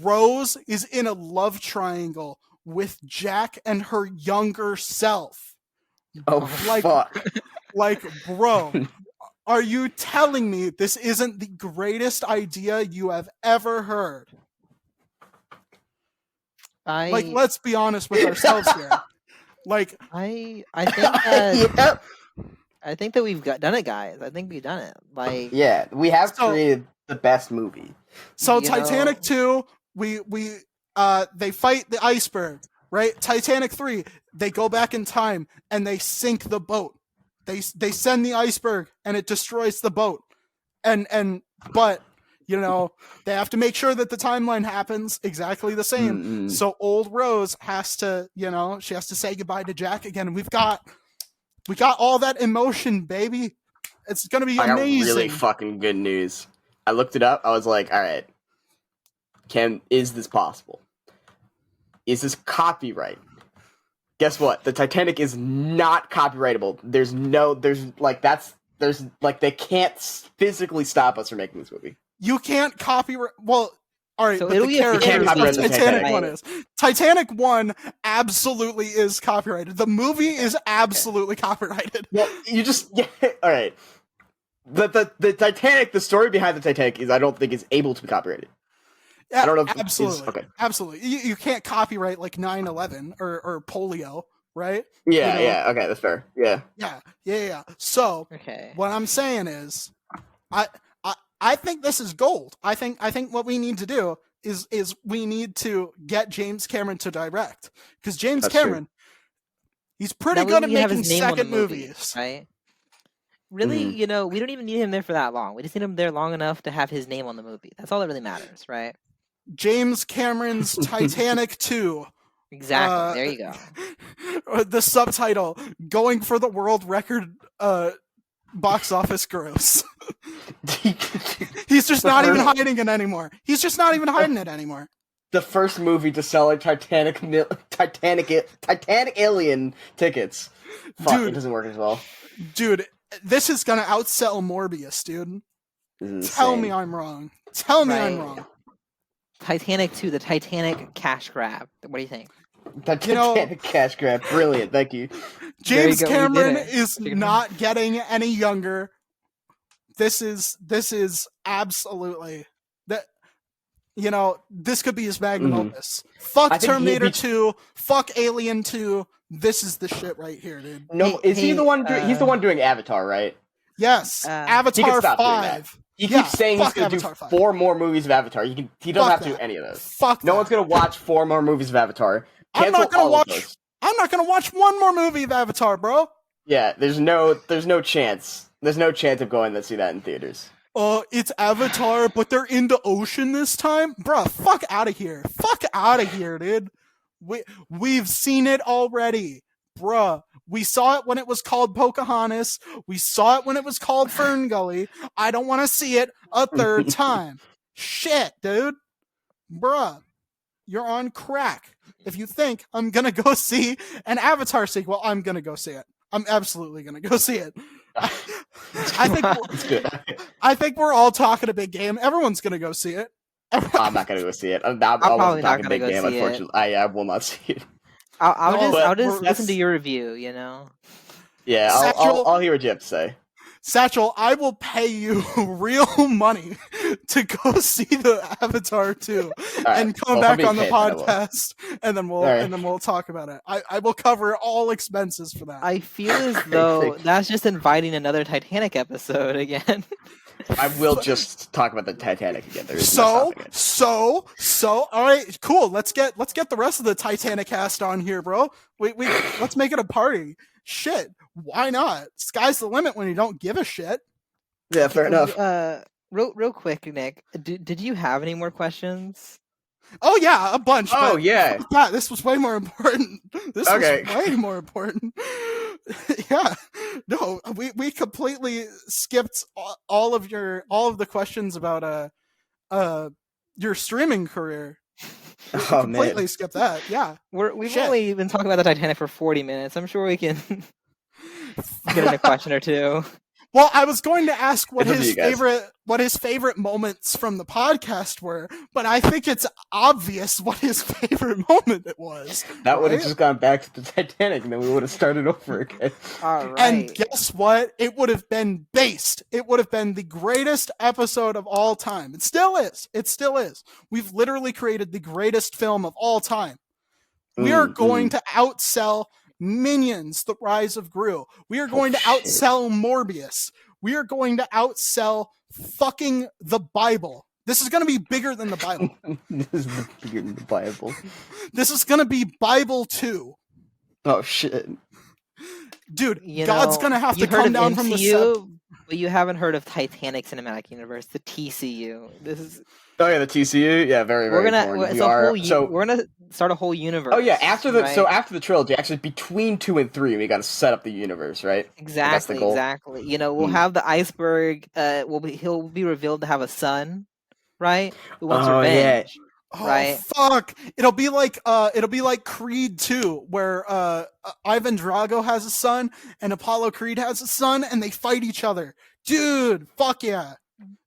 Rose is in a love triangle with Jack and her younger self. Oh Like- fuck! Like, bro, are you telling me this isn't the greatest idea you have ever heard? Like, let's be honest with ourselves here. Like, I think that Yep. I think that we've done it, guys. I think we've done it. Like, Yeah, we have So- created the best movie. so You Titanic 2, they fight the iceberg, right? Titanic 3, they go back in time and they sink the boat. They send the iceberg and it destroys the boat. But they have to make sure that the timeline happens exactly the same. Mm-mm. So old Rose has to, she has to say goodbye to Jack again. And we got all that emotion, baby. It's gonna be I got amazing. really fucking good news. I looked it up. I was like, all right, is this possible? Is this copyright? Guess what? The Titanic is not copyrightable. They can't physically stop us from making this movie. You can't copyright. Well, all right, So but it'll the be a characters You can't of copyright the Titanic Titanic. 1 is. Titanic 1 absolutely is copyrighted. The movie is absolutely copyrighted. Well, all right. The Titanic, the story behind the Titanic I don't think is able to be copyrighted. Yeah, I don't know if absolutely. okay. Absolutely. You can't copyright like 9/11 or polio, right? Yeah, You know? yeah, okay, that's fair. Yeah. Yeah. So okay. what I'm saying is, I think this is gold. I think what we need to do is we need to get James Cameron to direct, because James That's Cameron, he's pretty That way good at we have making his name on the second movie, movies. right? Really, Mhm. we don't even need him there for that long. We just need him there long enough to have his name on the movie. That's all that really matters, right? James Cameron's Titanic 2. Exactly. There you go. The subtitle, going for the world record box office gross. He's just not even hiding it anymore. He's just not even hiding it anymore. The first movie to sell like Titanic alien tickets. Fuck, Dude. it doesn't work as well. Dude, this is gonna outsell Morbius, dude. This is Tell insane. me I'm wrong. Tell me I'm Right. wrong. Titanic 2, the Titanic cash grab. What do you think? That You know- Titanic cash grab, brilliant. Thank you. James go, we did Cameron it. is Figured it not getting any younger. This is absolutely that. This could be his magnum Mhm. opus. Fuck I think he'd Terminator be- 2. Fuck Alien 2. This is the shit right here, dude. No, Hey, is he the one? He's the one doing Avatar, right? Yes, He can Avatar stop doing that. 5. He Yeah, keeps saying he's fuck going to do Avatar 5. 4 more movies of Avatar. He doesn't Fuck have to do that. any of those. Fuck No that. one's going to watch 4 more movies of Avatar. I'm Cancel not gonna all of watch. those. I'm not gonna watch one more movie of Avatar, bro. Yeah, there's no chance. There's no chance of going to see that in theaters. It's Avatar, but they're in the ocean this time, bruh. Fuck out of here. Fuck out of here, dude. We've seen it already, bruh. We saw it when it was called Pocahontas. We saw it when it was called Fern Gully. I don't want to see it a third time. Shit, dude. Bruh, you're on crack. If you think I'm gonna go see an Avatar sequel, I'm gonna go see it. I'm absolutely gonna go see it. It's good. I think we're all talking a big game. Everyone's gonna go see it. I'm not going to go see it. I probably wasn't not talking gonna big go game, see it. unfortunately. I will not see it. I'll No, just but listen to your review. You know. Yeah, Satchel- I'll hear what you have to say. Satchel, I will pay you real money to go see the Avatar 2 and come well, if I'm back being on the paid, then I will. podcast, and then we'll talk about it. I will cover all expenses for that. I feel as though that's just inviting another Titanic episode again. I will just talk about the Titanic again. There is So, no stopping it. so, all right, cool. Let's get the rest of the Titanic cast on here, bro. We let's make it a party. Shit, why not? Sky's the limit when you don't give a shit. Yeah, fair enough. Real quick, Nick. Did you have any more questions? Oh yeah, a bunch. Oh but yeah. God, this was way more important. This Okay. was way more important. Yeah, no, we completely skipped all of the questions about your streaming career. We Oh completely man. skipped that. Yeah, We've Shit. only been talking about the Titanic for 40 minutes. I'm sure we can get in a question or two. Well, I was going to ask what It's up to his you guys. favorite moments from the podcast were, but I think it's obvious what his favorite moment it was. That would have right? just gone back to the Titanic, and then we would have started over again. All right. And guess what? It would have been based. It would have been the greatest episode of all time. It still is. It still is. We've literally created the greatest film of all time. We are going to outsell Minions, The Rise of Gru. We are going to outsell Morbius. We are going to outsell fucking the Bible. This is going to be bigger than the Bible. This is bigger than the Bible. This is going to be Bible 2. Oh shit. Dude, You God's know, going to have to you've heard come of down from the MCU, but you haven't heard of Titanic Cinematic Universe, the TCU. This is Oh yeah, the TCU. Yeah, very we're very gonna important. it's We a are whole so. we're gonna start a whole universe. Oh yeah, after the right? after the trilogy, actually between 2 and 3, we got to set up the universe, right? That's the Exactly, goal. exactly. You know, we'll Hmm. have the iceberg. He'll be revealed to have a son, right? Who wants Oh, yeah. revenge. Oh Right. fuck! It'll be like Creed 2, where Ivan Drago has a son and Apollo Creed has a son, and they fight each other. Dude, fuck yeah,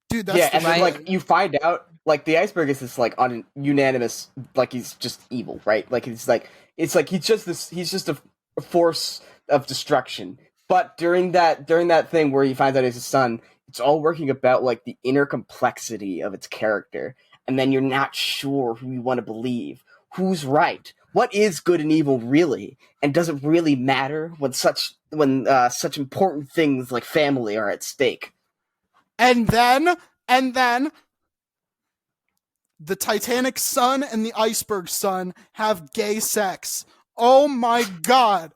dude. That's Yeah, the and then shit. like you find out, like the iceberg is this like unanimous, like he's just evil, right? Like it's like he's just a force of destruction. But during that thing where he finds out he's his son, it's all working about like the inner complexity of its character, and then you're not sure who you want to believe, who's right, what is good and evil really, and does it really matter when such important things like family are at stake? And then the Titanic son and the iceberg son have gay sex. Oh my god.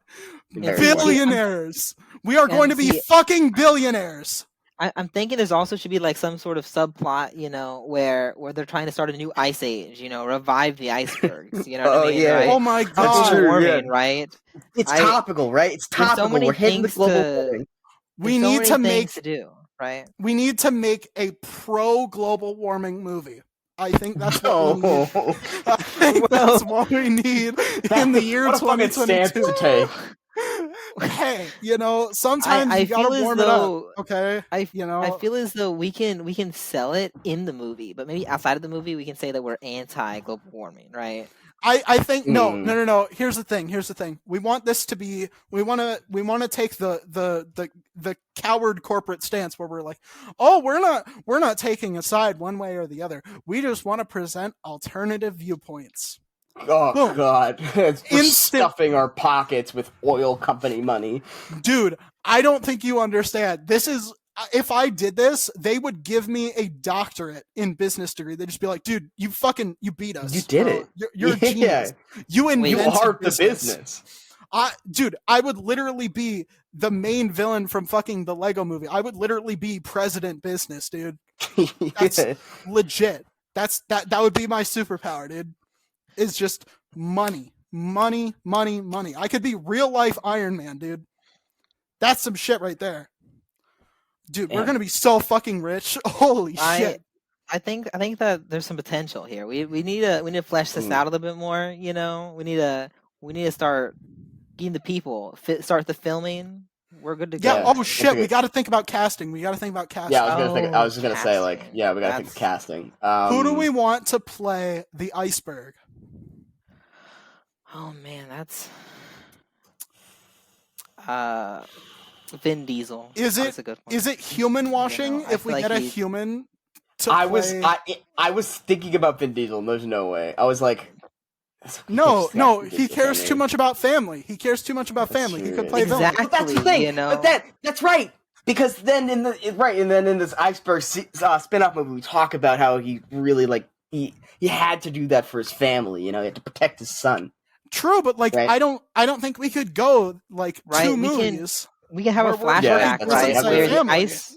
Very Billionaires. We are going to be see- fucking billionaires. I'm thinking there's also should be like some sort of subplot, you know, where they're trying to start a new ice age, you know, revive the icebergs, you know what Oh, I mean? yeah. Right? Oh my That's god. true. Warming, yeah. right? It's I- topical, right? It's there's so topical. many We're hitting the things global to- warming. We There's so need many to things make to do, right? we need to make a pro global warming movie. I think that's what we need. Oh, I think that's what we need in the year what a fucking stance 2022. to take. Hey, you know, sometimes I you gotta feel as warm it though- up. Okay, I you know. I feel as though we can sell it in the movie, but maybe outside of the movie we can say that we're anti global warming, right? I think no. Mm. Here's the thing. We want this to be. We want to take the coward corporate stance where we're like, oh, we're not taking a side one way or the other. We just want to present alternative viewpoints. Oh Boom. god, we're Instant- stuffing our pockets with oil company money. Dude, I don't think you understand. This is, if I did this, they would give me a doctorate in business degree. They'd just be like, dude, you beat us. You did bro. it. You're a Yeah. genius. You Wait, invented You are the business. business. Dude, I would literally be the main villain from fucking the Lego movie. I would literally be President Business, dude. That's- Yeah. Legit. That would be my superpower, dude. Is just money. Money, money, money. I could be real life Iron Man, dude. That's some shit right there. Dude, we're Yeah. gonna be so fucking rich. Holy shit. I think that there's some potential here. We need to flesh this Mm. out a little bit more. You know, we need to start getting the people start the filming. We're good to go. Yeah, Yeah, oh that's shit, we good. gotta think about casting. We gotta think about casting. Yeah, I was just gonna say like, casting. yeah, we gotta think of That's- casting. Who do we want to play the iceberg? Oh man, that's Vin Diesel. Is That's a good one. Is it human washing I if we feel get like a he's- human to I play? was thinking about Vin Diesel. And there's no way. I was like, No, Vin he Diesel, cares man. too much about family. He cares too much about That's family. He true. could play villain. Exactly. But that's the thing. You know? But that's right. Because then in this iceberg spin-off movie, we talk about how he really he had to do that for his family. He had to protect his son. True, but right? I don't think we could go two movies. We can have a flashback, right? Where the ice.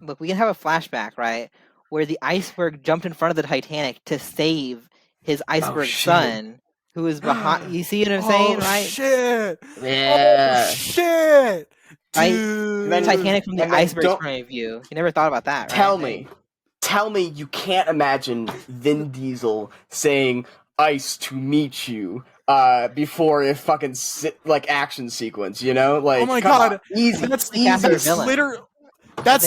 Look, we can have a flashback, right? Where the iceberg jumped in front of the Titanic to save his iceberg son, who is behind. You see what I'm saying, right? Shit! Yeah. Oh shit! Dude. Right? Titanic from the iceberg's point of view. You never thought about that, right? Tell me you can't imagine Vin Diesel saying "ice to meet you" before a fucking action sequence, oh my god, easy. That's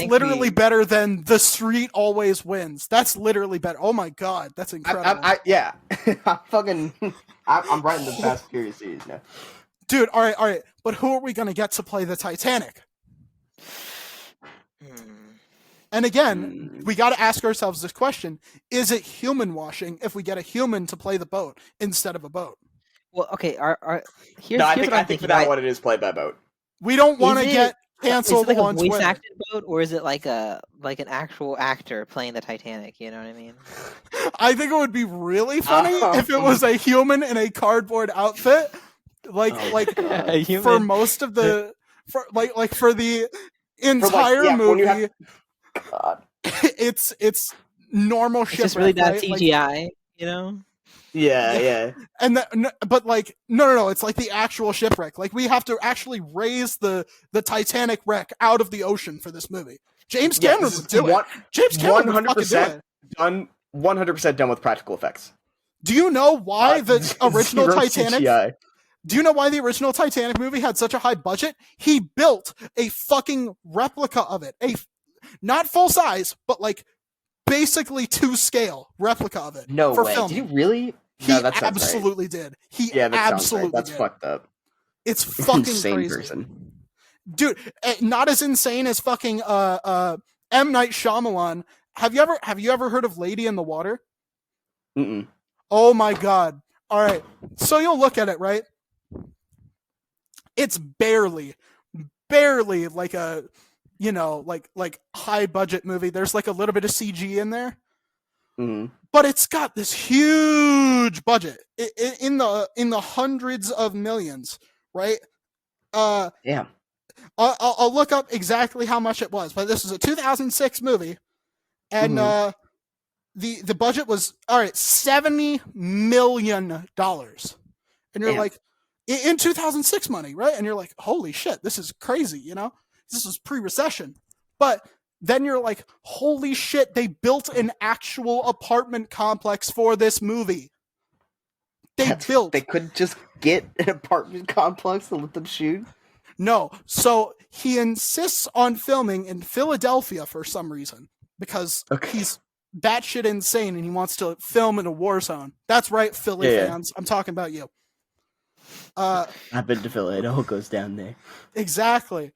literally better than "The Street Always Wins." That's literally better. Oh my god, that's incredible. I'm writing the Fast and Furious series now. Dude, all right, but who are we gonna get to play the Titanic? And again, we got to ask ourselves this question: is it human washing if we get a human to play the boat instead of a boat? Well, okay. I think for that one it is played by boat. We don't want to get canceled. Is it like a voice acted boat, or is it like an actual actor playing the Titanic? You know what I mean? I think it would be really funny if it was a human in a cardboard outfit, for most of the for the entire movie. God. It's normal shipwreck. It's just really bad right? CGI, Yeah. And but no, it's like the actual shipwreck. Like we have to actually raise the Titanic wreck out of the ocean for this movie. James Cameron would do it. James Cameron would fucking do it. Done 100% done with practical effects. Do you know why the original Titanic? CGI. Do you know why the original Titanic movie had such a high budget? He built a fucking replica of it. Not full size, but basically to scale replica of it. No for way. Filming. Did you really? He absolutely did. That absolutely did. That's fucked up. It's fucking insane crazy. Person. Dude, not as insane as fucking M. Night Shyamalan. Have you ever heard of Lady in the Water? Mm-mm. Oh my god. All right. So you'll look at it, right? It's barely like a high budget movie. There's a little bit of CG in there. Mm-hmm. But it's got this huge budget in the hundreds of millions, right? Yeah. I'll look up exactly how much it was, but this is a 2006 movie, and the budget was $70 million, and you're like, in 2006 money, right? And you're like, holy shit, this is crazy, This was pre-recession, but then you're like, holy shit, they built an actual apartment complex for this movie. They couldn't just get an apartment complex to let them shoot? No. So he insists on filming in Philadelphia for some reason because he's batshit insane and he wants to film in a war zone. That's right, Philly fans. I'm talking about you. I've been to Philly. It all goes down there. Exactly.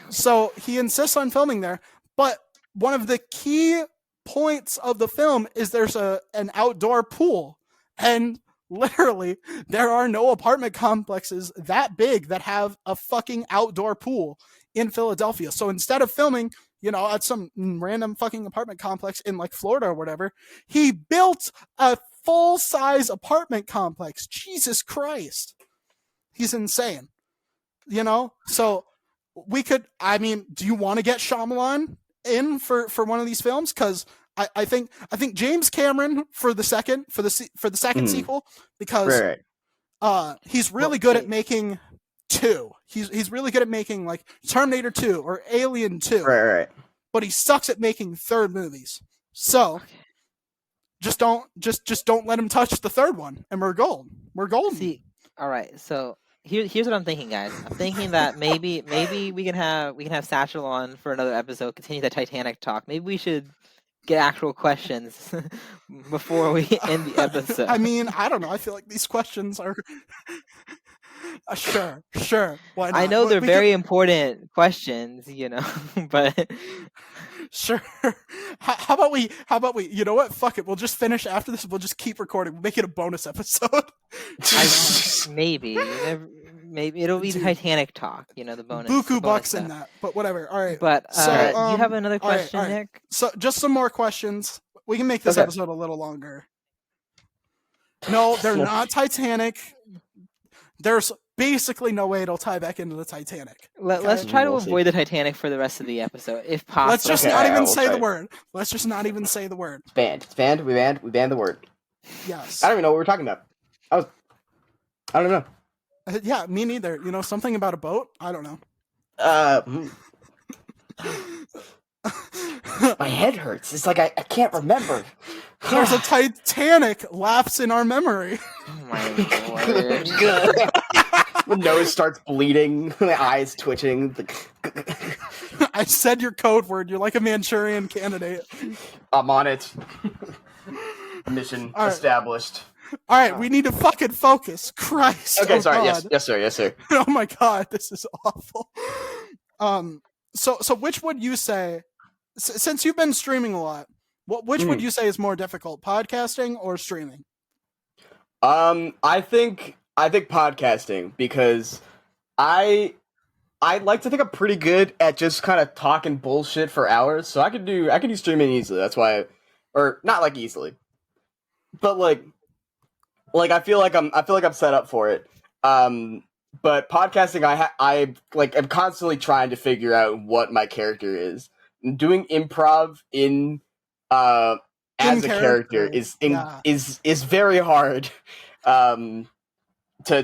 So he insists on filming there, but one of the key points of the film is there's an outdoor pool, and literally there are no apartment complexes that big that have a fucking outdoor pool in Philadelphia. So instead of filming, at some random fucking apartment complex in Florida or whatever, he built a full-size apartment complex. Jesus Christ. He's insane. So we could, do you want to get Shyamalan in for one of these films? Because I think James Cameron for the second sequel, because he's really good at making two. He's really good at making Terminator 2 or Alien 2. Right. But he sucks at making third movies. So just don't let him touch the third one, and we're golden. We're golden. See, all right. So here's what I'm thinking, guys. I'm thinking that maybe we can have Satchel on for another episode. Continue the Titanic talk. Maybe we should get actual questions before we end the episode. I don't know. I feel like these questions are Sure. Why not? I know they're We very important questions, but sure. How about we? You know what? Fuck it. We'll just finish after this. We'll just keep recording. We'll make it a bonus episode. maybe it'll be Dude. Titanic talk. The bonus. Buku the bonus bucks stuff. in that. But whatever. All right. But So, do you have another all right, question, all right. Nick? So just some more questions. We can make this Okay. episode a little longer. No, they're not Titanic. There's basically no way it'll tie back into the Titanic. Let's try to We'll see. avoid the Titanic for the rest of the episode, if possible. Let's just Okay, not all right, even we'll say try the it. word. Let's just not even say the word. It's banned. It's banned. We banned the word. Yes. I don't even know what we're talking about. I don't know. Yeah, me neither. Something about a boat? I don't know. My head hurts. It's like I can't remember. There's a Titanic lapse in our memory. Oh my lord. The nose starts bleeding. The eyes twitching. I said your code word. You're like a Manchurian candidate. I'm on it. Mission All right. established. All right, we need to fucking focus. Christ. Okay, oh sorry. God. Yes, sir. Oh my God, this is awful. So which would you say, since you've been streaming a lot, which would you say is more difficult, podcasting or streaming? I think podcasting, because I like to think I'm pretty good at just kind of talking bullshit for hours, so I could do streaming easily. That's why, or not like easily, but like I feel like I'm set up for it. But podcasting, I'm constantly trying to figure out what my character is. Doing improv as a character is very hard to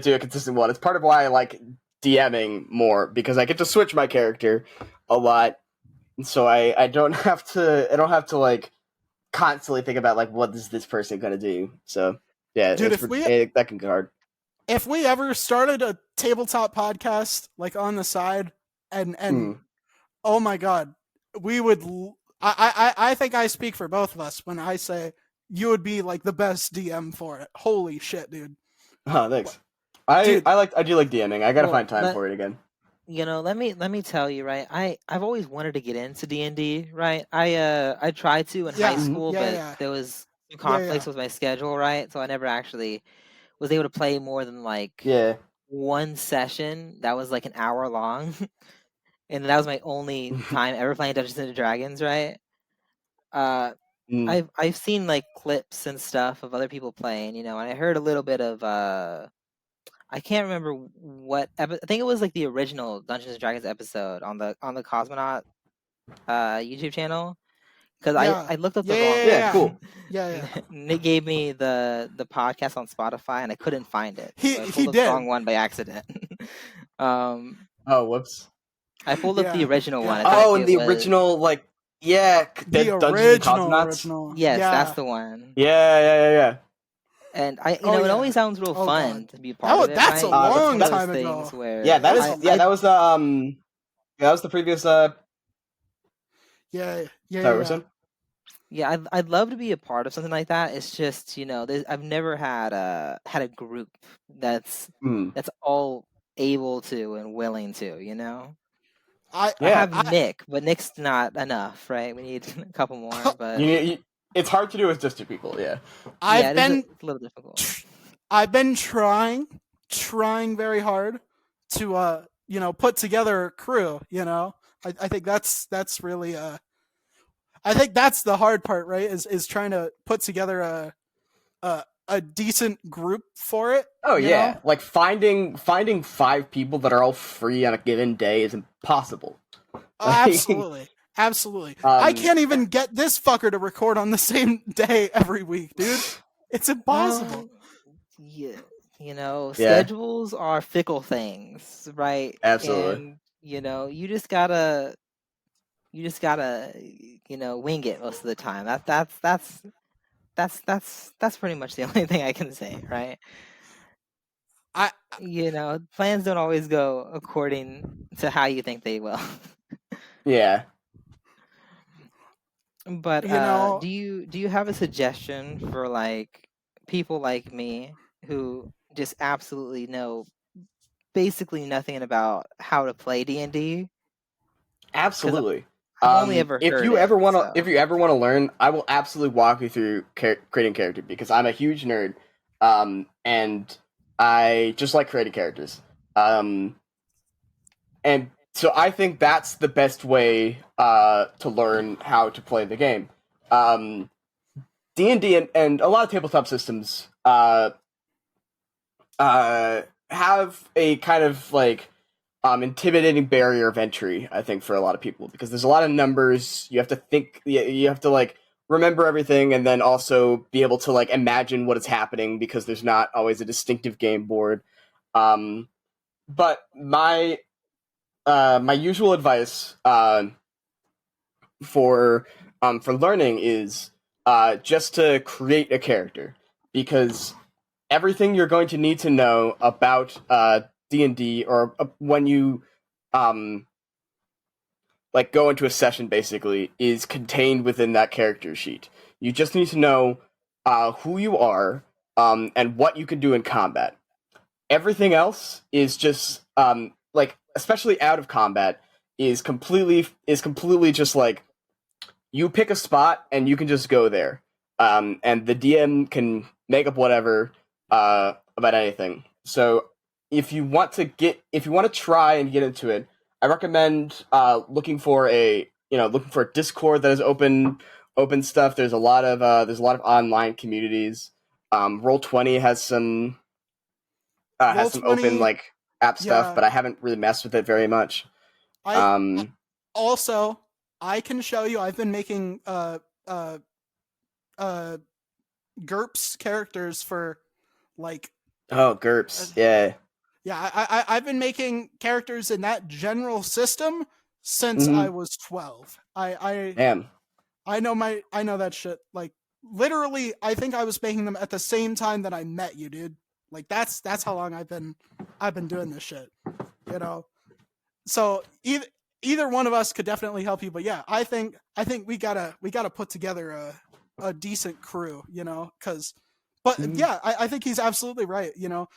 do a consistent one. It's part of why I like DMing more, because I get to switch my character a lot, and so I don't have to like constantly think about like what is this person gonna do. So yeah, Dude, that can get hard. If we ever started a tabletop podcast like on the side, and oh my God, we would. I think I speak for both of us when I say you would be like the best DM for it. Holy shit, dude! Oh, thanks. I do like DMing. I gotta find time for it again. Let me tell you, right? I've always wanted to get into D&D, right? I tried to in high school, but there was some conflicts with my schedule, right? So I never actually was able to play more than like one session that was like an hour long. And that was my only time ever playing Dungeons and Dragons, right? I've seen like clips and stuff of other people playing, and I heard a little bit of I can't remember what I think it was like the original Dungeons and Dragons episode on the Cosmonaut YouTube channel, because I looked up the wrong cool. Nick gave me the podcast on Spotify and I couldn't find it. He pulled up did the wrong one by accident. Oh, whoops. I pulled up the original one. And the original, like, the original. Yes, that's the one. Yeah. And it always sounds real fun to be part of it. That's a long time ago. That was the previous. Yeah, I'd love to be a part of something like that. It's just I've never had a group that's all able to and willing to. I have Nick, but Nick's not enough, right? We need a couple more. But it's hard to do with just two people. Yeah, it's a little difficult. I've been trying very hard to put together a crew. I think that's really I think that's the hard part, right? Is trying to put together a decent group for it. Oh yeah, like finding 5 people that are all free on a given day is impossible. Absolutely. I can't even get this fucker to record on the same day every week, dude. It's impossible. Schedules are fickle things, right? Absolutely. And you just gotta wing it most of the time. That's pretty much the only thing I can say, right? Plans don't always go according to how you think they will. Yeah. But do you have a suggestion for like people like me who just absolutely know basically nothing about how to play D&D. Absolutely. I've only ever if heard you ever want to, so. if you ever want to learn, I will absolutely walk you through creating character because I'm a huge nerd, and I just like creating characters. And so I think that's the best way to learn how to play the game. D&D and a lot of tabletop systems have a kind of like intimidating barrier of entry, I think, for a lot of people because there's a lot of numbers. You have to think, you have to like remember everything, and then also be able to like imagine what is happening because there's not always a distinctive game board. But my usual advice for learning is just to create a character because everything you're going to need to know about D&D or when you like go into a session basically is contained within that character sheet. You just need to know who you are and what you can do in combat. Everything else is just like especially out of combat is completely just like you pick a spot and you can just go there. And the DM can make up whatever about anything. So if you want to try and get into it, I recommend looking for a Discord that is open stuff. There's a lot of online communities. Roll20 has some open like app stuff, yeah. but I haven't really messed with it very much. Also, I can show you. I've been making GURPS characters for like. Oh, GURPS, yeah. Yeah, I've been making characters in that general system since I was 12. Damn. I know that shit. Like literally, I think I was making them at the same time that I met you, dude. Like that's how long I've been doing this shit. You know. So either one of us could definitely help you, but yeah, I think we gotta put together a decent crew, you know, but yeah, I think he's absolutely right. You know,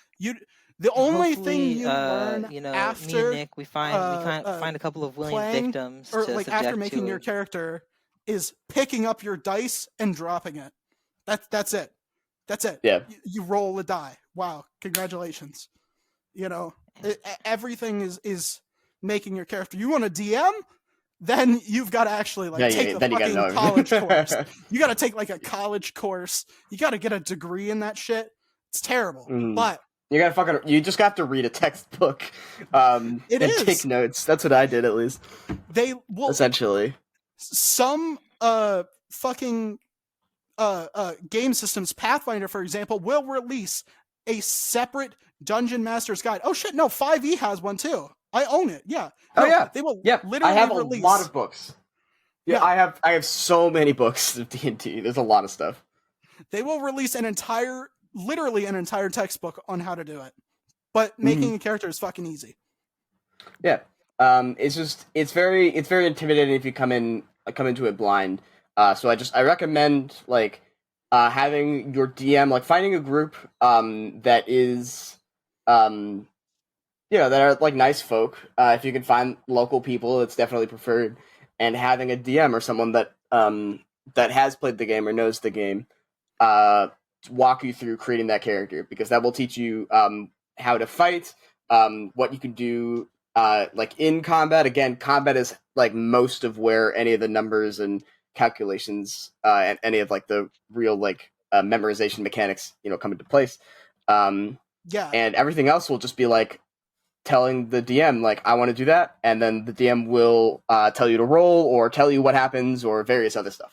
the only thing you learn after me and Nick, we find a couple of willing victims or to like subject after making to your character is picking up your dice and dropping it. That's it. That's it. Yeah. You roll a die. Wow, congratulations. You know, everything is making your character. You want a DM? Then you've got to actually take the fucking college course. You got to take like a college course. You got to get a degree in that shit. It's terrible, but you just have to read a textbook and take notes. That's what I did, at least. They will essentially some fucking game systems. Pathfinder, for example, will release a separate Dungeon Master's Guide. Oh shit, no, 5e has one too. I own it. Yeah. Oh yeah. They will. Yeah. Literally I have release a lot of books. Yeah, I have so many books of D&D. There's a lot of stuff. They will release literally an entire textbook on how to do it. But making a character is fucking easy. Yeah. It's very intimidating if you come into it blind. So I recommend like having your DM like finding a group that is that are like nice folk. If you can find local people, it's definitely preferred. And having a DM or someone that has played the game or knows the game walk you through creating that character, because that will teach you how to fight, what you can do like in combat. Again, combat is like most of where any of the numbers and calculations and any of like the real like memorization mechanics come into place. And everything else will just be like telling the DM like, I want to do that, and then the DM will tell you to roll or tell you what happens or various other stuff.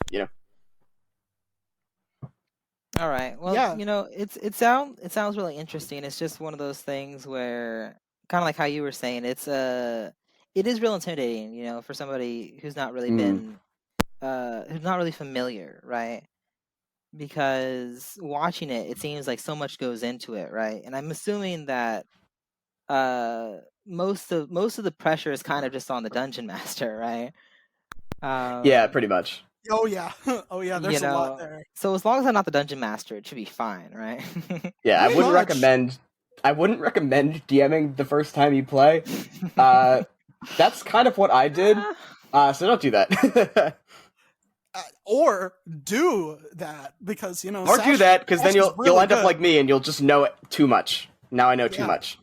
All right. Well, it sounds really interesting. It's just one of those things where, kind of like how you were saying, it is real intimidating, for somebody who's not really been who's not really familiar, right? Because watching it seems like so much goes into it, right? And I'm assuming that most of the pressure is kind of just on the dungeon master, right? Yeah, pretty much. Oh yeah, there's a lot there. So as long as I'm not the dungeon master, it should be fine, right? Yeah, I wouldn't recommend I wouldn't recommend DMing the first time you play. That's kind of what I did. So don't do that. Or do that because Or do that because then Sash is you'll really end up good. like me and you'll just know too much. Now I know too Yeah. much.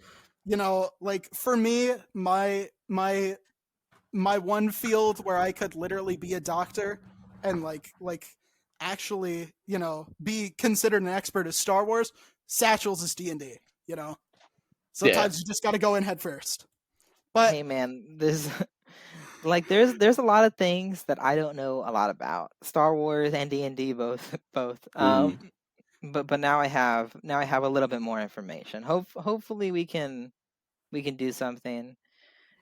Like for me, my one field where I could literally be a doctor and like actually be considered an expert is Star Wars. Satchel's is D&D. Sometimes you just got to go in head first. But hey man, there's there's a lot of things that I don't know a lot about. Star Wars and D&D both. But now I have a little bit more information. Hopefully we can do something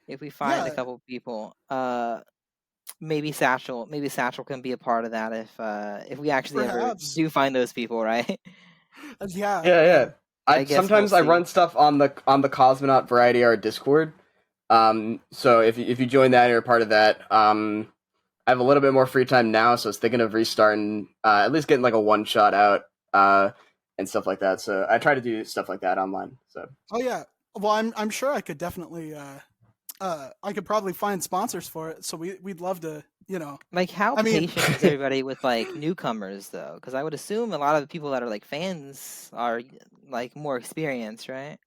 if we find a yeah, couple people. Maybe Satchel can be a part of that if we actually ever perhaps. do find those people, right? Yeah. I guess we'll Sometimes I see. run stuff on the Cosmonaut Variety Hour Discord. So if you join that or you're part of that, I have a little bit more free time now, so I was thinking of restarting, at least getting like a one shot out, and stuff like that. So I try to do stuff like that online. So. Oh yeah. Well, I'm sure I could definitely I could probably find sponsors for it. So we'd love to, Like, how I mean, patient is everybody with like newcomers though? Because I would assume a lot of the people that are like fans are like more experienced, right?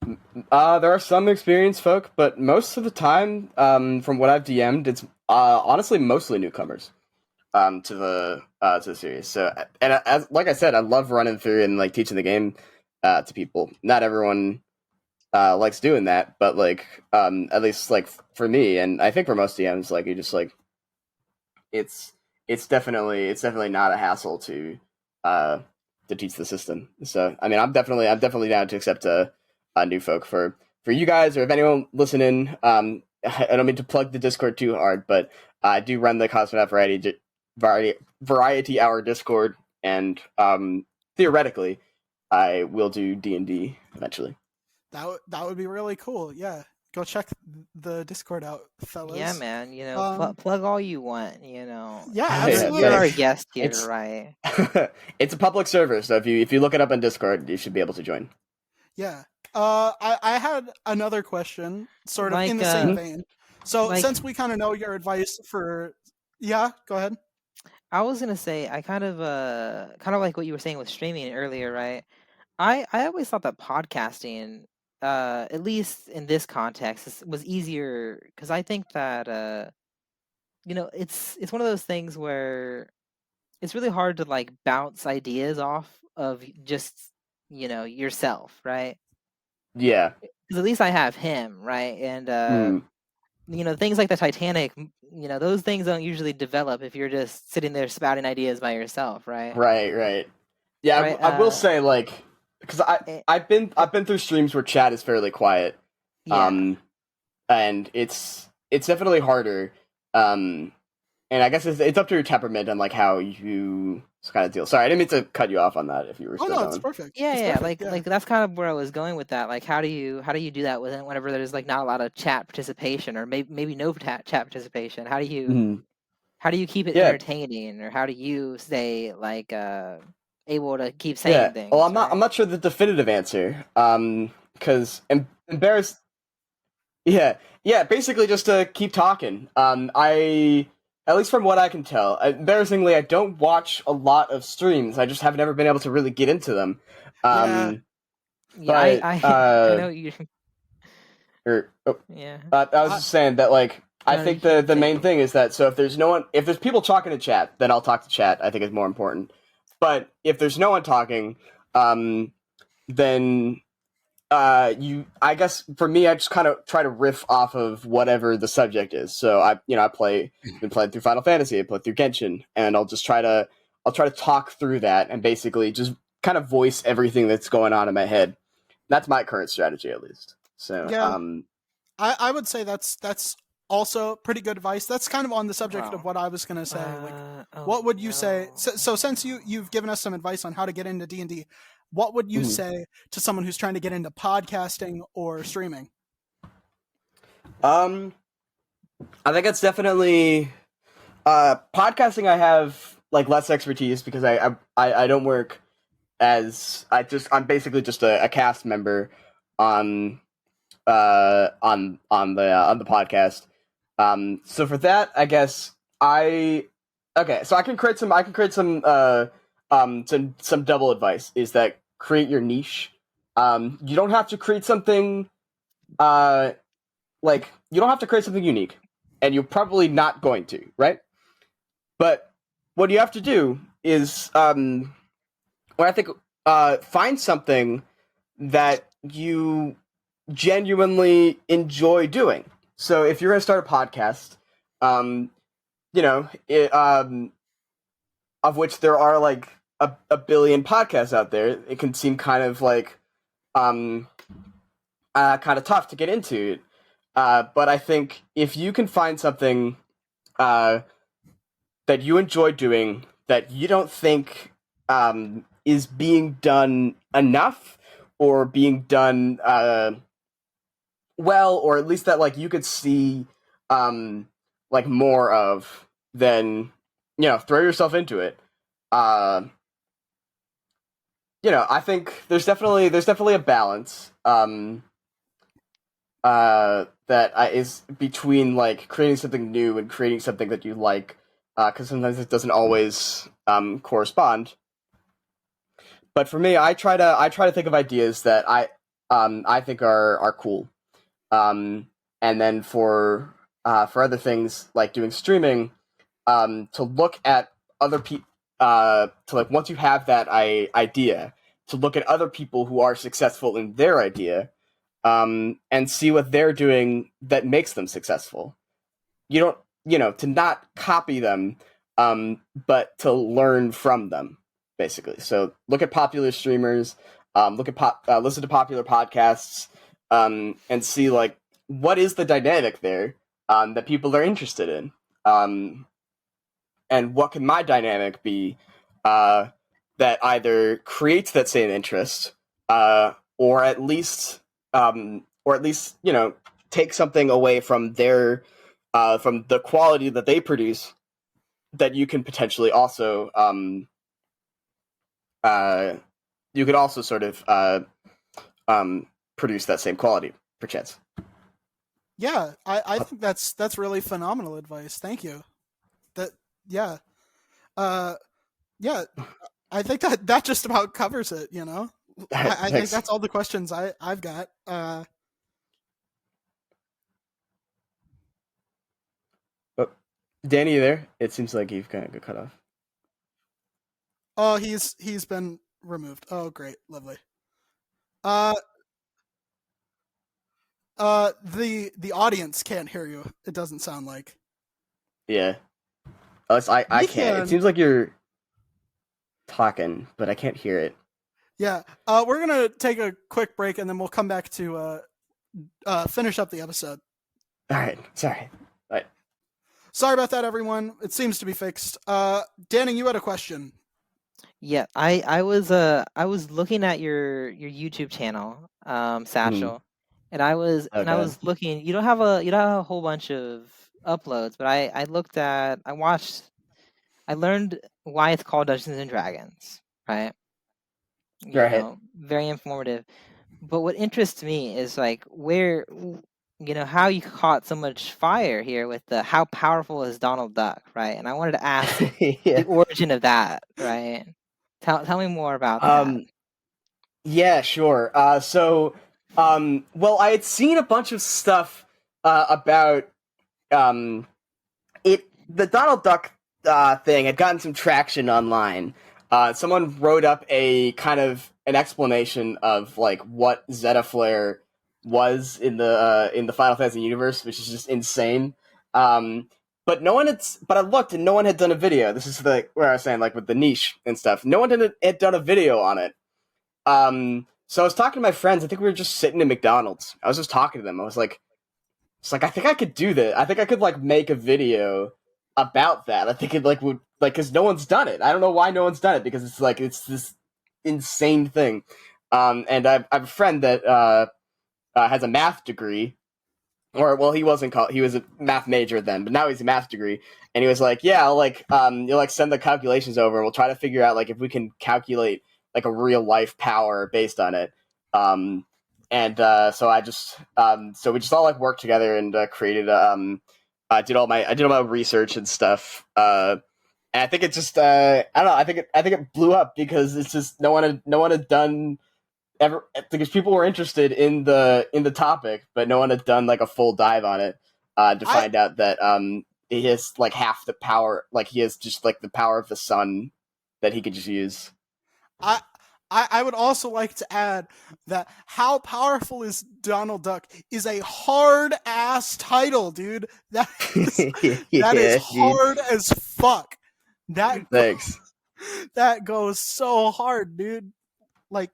There are some experienced folk, but most of the time, from what I've DM'd, it's honestly mostly newcomers to the series. So, and like I said, I love running through and like teaching the game to people. Not everyone likes doing that, but like at least like for me, and I think for most DMs, like you just like it's definitely not a hassle to teach the system. So I mean, I'm definitely down to accept a new folk for you guys, or if anyone listening. I don't mean to plug the Discord too hard, but I do run the Cosmonaut Variety Hour Discord, and theoretically, I will do D&D eventually. that would be really cool. Yeah. Go check the Discord out, fellas. Yeah, man. Plug all you want. Yeah, you're our guest here, right? It's a public server, so if you look it up on Discord, you should be able to join. Yeah. I had another question, sort of in the same vein. So since we kind of know your advice for, yeah, go ahead. I was gonna say I kind of like what you were saying with streaming earlier, right? I always thought that podcasting, at least in this context, was easier because I think that it's one of those things where it's really hard to like bounce ideas off of just yourself, right? Yeah. Because at least I have him, right? And things like the Titanic, those things don't usually develop if you're just sitting there spouting ideas by yourself, right? Right. Yeah, Right, I will say, like, because I've been through streams where chat is fairly quiet, yeah. And it's definitely harder, and I guess it's up to your temperament and like how you kind of deal. Sorry, I didn't mean to cut you off on that. If you were still going. It's perfect. Yeah, it's yeah. perfect. Like that's kind of where I was going with that. Like, how do you do that whenever there's like not a lot of chat participation, or maybe no chat participation? How do you keep it entertaining, or how do you stay like able to keep saying things? Well, I'm not sure the definitive answer. Because embarrassed. Yeah. Basically, just to keep talking. At least from what I can tell, embarrassingly, I don't watch a lot of streams. I just haven't ever been able to really get into them. I know you. I was just saying that, like, I think you the main thing is that, so if there's people talking to chat, then I'll talk to chat. I think is more important. But if there's no one talking, then I guess for me, I just kind of try to riff off of whatever the subject is. So I've been playing through Final Fantasy, I played through Genshin, and I'll try to talk through that and basically just kind of voice everything that's going on in my head. That's my current strategy, at least. So yeah, I would say that's also pretty good advice. That's kind of on the subject of what I was gonna say. What would you say? So since you've given us some advice on how to get into D&D, what would you say to someone who's trying to get into podcasting or streaming? I think it's definitely podcasting. I have like less expertise because I don't work as I'm basically just a cast member on the podcast. So for that, I guess so I can create some some double advice is that create your niche. You don't have to create something you don't have to create something unique, and you're probably not going to, right? But what you have to do is what I think find something that you genuinely enjoy doing. So if you're going to start a podcast, of which there are like a billion podcasts out there, it can seem kind of like kind of tough to get into. But I think if you can find something that you enjoy doing that you don't think is being done enough or being done well, or at least that like you could see like more of, then throw yourself into it. I think there's definitely a balance that is between like creating something new and creating something that you like, because sometimes it doesn't always correspond. But for me, I try to think of ideas that I think are cool. And then for other things like doing streaming, to look at other people, to like once you have that idea, to look at other people who are successful in their idea, and see what they're doing that makes them successful. You don't, to not copy them, but to learn from them, basically. So look at popular streamers, listen to popular podcasts, and see like what is the dynamic there that people are interested in, and what can my dynamic be that either creates that same interest, or at least take something away from their from the quality that they produce, that you can potentially also you could also sort of produce that same quality, perchance. Yeah, I think that's really phenomenal advice. Thank you. Yeah, yeah. I think that just about covers it. I think that's all the questions I've got. Danny, you there? It seems like you've kind of got cut off. Oh, he's been removed. Oh, great, lovely. The audience can't hear you. It doesn't sound like. Yeah. I can't. It seems like you're talking, but I can't hear it. Yeah. We're gonna take a quick break and then we'll come back to finish up the episode. All right. Sorry. Bye. Sorry about that, everyone. It seems to be fixed. Danny, you had a question. Yeah, I was looking at your YouTube channel, Satchel, and I was looking. You don't have a whole bunch of uploads, but I learned why it's called Dungeons and Dragons, right? Very informative. But what interests me is like how you caught so much fire here with how powerful is Donald Duck, right? And I wanted to ask the origin of that, right? Tell me more about that. Yeah, sure. Well, I had seen a bunch of stuff about it. The Donald Duck thing had gotten some traction online. Someone wrote up a kind of an explanation of like what Zeta Flare was in the Final Fantasy universe, which is just insane. But I looked and no one had done a video. This is where I was saying, like with the niche and stuff. No one had done a video on it. So I was talking to my friends. I think we were just sitting in McDonald's. I was just talking to them. I was like, I think I could do that. I think I could like make a video about that. I think it like would like, because no one's done it. I don't know why no one's done it, because it's this insane thing. And I have a friend that has a math degree. Or, well, he was a math major then, but now he's a math degree. And he was like, yeah, I'll you'll send the calculations over and we'll try to figure out if we can calculate like a real life power based on it. So I just so we just all like worked together and created I did all my research and stuff. And I think it just I don't know, I think it blew up because it's just no one had done ever, because people were interested in the topic, but no one had done like a full dive on it to find out that he has like half the power, like he has just like the power of the sun that he could just use. I would also like to add that How Powerful is Donald Duck is a hard ass title, dude. That is hard as fuck. Thanks. That goes so hard, dude. Like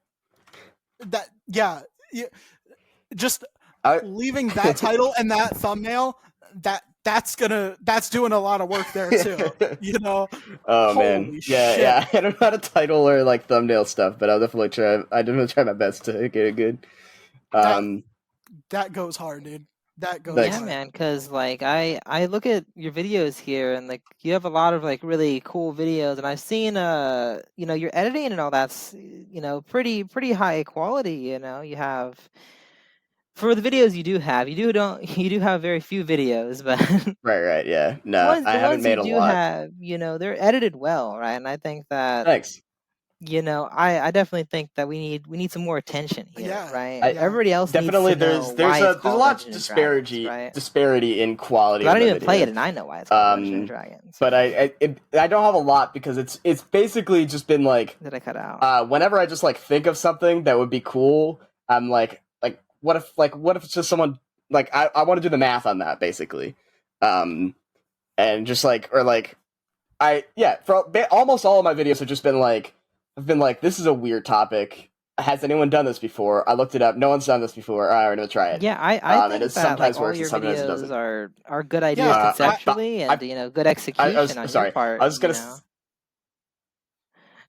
that, yeah. Just leaving that title and that thumbnail, that's doing a lot of work there too. You know? Oh Holy man, shit. yeah. I don't know how to title or like thumbnail stuff, but I'll definitely try. I definitely try my best to get it good. That goes hard, dude. That goes Thanks. Yeah, hard. man, because like I look at your videos here and like you have a lot of like really cool videos, and I've seen you know, your editing and all that's, you know, pretty high quality. You know, you have, for the videos you do have, you do have very few videos, but Right, yeah. No, I the haven't ones made you a do lot. have, you know, they're edited well, right? And I think that, Thanks. you know, I definitely think that we need some more attention here, Yeah, right? I- Everybody else Definitely, needs to know there's why it's a called lot of Dungeons and Dragons, right? disparity in quality. 'Cause I of don't my even play it, videos. and I know why it's called Dungeons and Dragons. But I don't have a lot because it's basically just been like, Did I cut out? whenever I just like think of something that would be cool, I'm like what if it's just someone, like I want to do the math on that basically, and just like, or like almost all of my videos have just been like, I've been like, this is a weird topic. Has anyone done this before? I looked it up. No one's done this before. All right, we're gonna try it. Yeah, I And think it that sometimes like all works your and sometimes it videos doesn't. are good ideas Yeah, conceptually, and you know, good execution on your part. I was gonna. You know?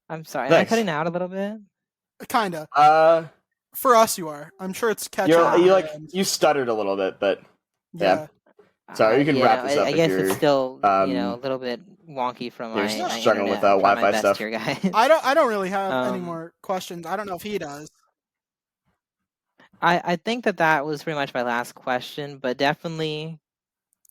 I'm sorry, am I Thanks. cutting out a little bit? Kinda. Uh, For us, you are. I'm sure it's catching up. you stuttered a little bit, but yeah. Sorry, you can Yeah, wrap this up I if guess you're, it's still you know, a little bit wonky from you're my struggling internet. with I'm trying my Wi-Fi best stuff. here, guys. I don't really have any more questions. I don't know if he does. I think that was pretty much my last question, but definitely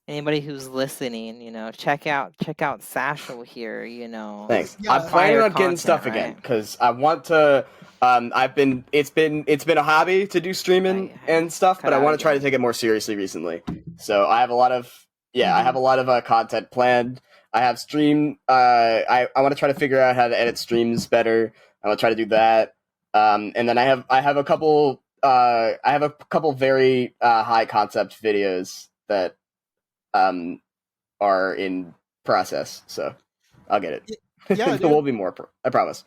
anybody who's listening, you know, check out Satchel here, you know. Thanks. Yeah. I'm planning on getting content, stuff again right? because I want to. It's been a hobby to do streaming and stuff, but I want to try to take it more seriously recently. So I have a lot of I have a lot of content planned. I have stream. I want to try to figure out how to edit streams better. I want to try to do that. And then I have a couple. I have a couple very high concept videos that are in process. So I'll get it. Yeah, There will be more. I promise.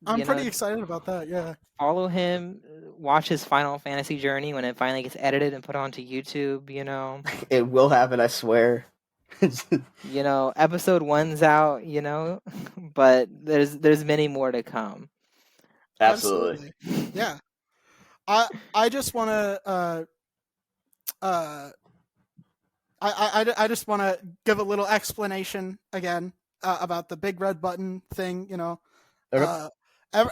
I'm pretty excited about that. Yeah. Follow him. Watch his Final Fantasy journey when it finally gets edited and put onto YouTube. You know, it will happen. I swear. You know, episode 1's out. You know, but there's many more to come. Absolutely. Yeah. I just want to I just want to give a little explanation again about the big red button thing. You know, Okay.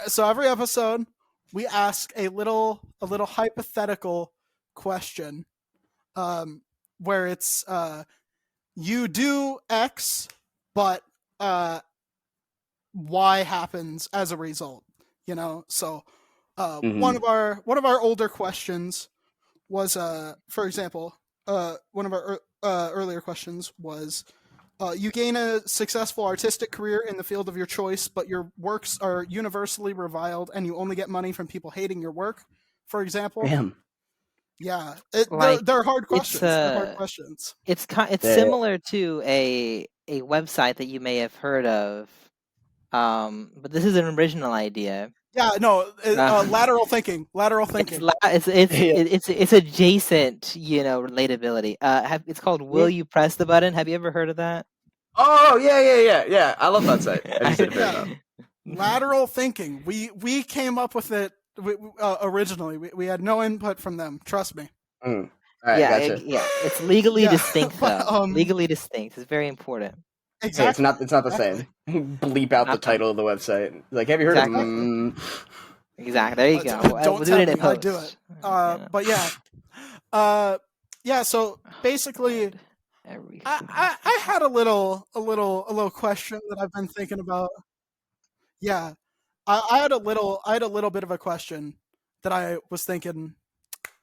So every episode we ask a little hypothetical question, where it's you do X, but Y happens as a result. You know, so one of our older questions was, for example, one of our earlier questions was, you gain a successful artistic career in the field of your choice, but your works are universally reviled and you only get money from people hating your work, for example. Damn. Yeah, Like, they're hard questions. They're hard questions. It's similar to a website that you may have heard of, but this is an original idea. Yeah, no, lateral thinking. Lateral thinking. It's adjacent, you know, relatability. It's called Will You Press the Button? Have you ever heard of that? Oh yeah. I love that site. I just didn't figure it out. Lateral thinking. We came up with it originally. We had no input from them. Trust me. All right, gotcha. It's legally distinct though. Legally distinct. It's very important. Hey, it's not the Exactly. same. Bleep out the Not the- title of the website. Like, have you heard Exactly. of? Exactly. There you go. Don't We'll do tell it in me I do post. it. Yeah. But yeah, yeah. So basically, God. Every I had a little question that I've been thinking about. Yeah, I had a little bit of a question that I was thinking.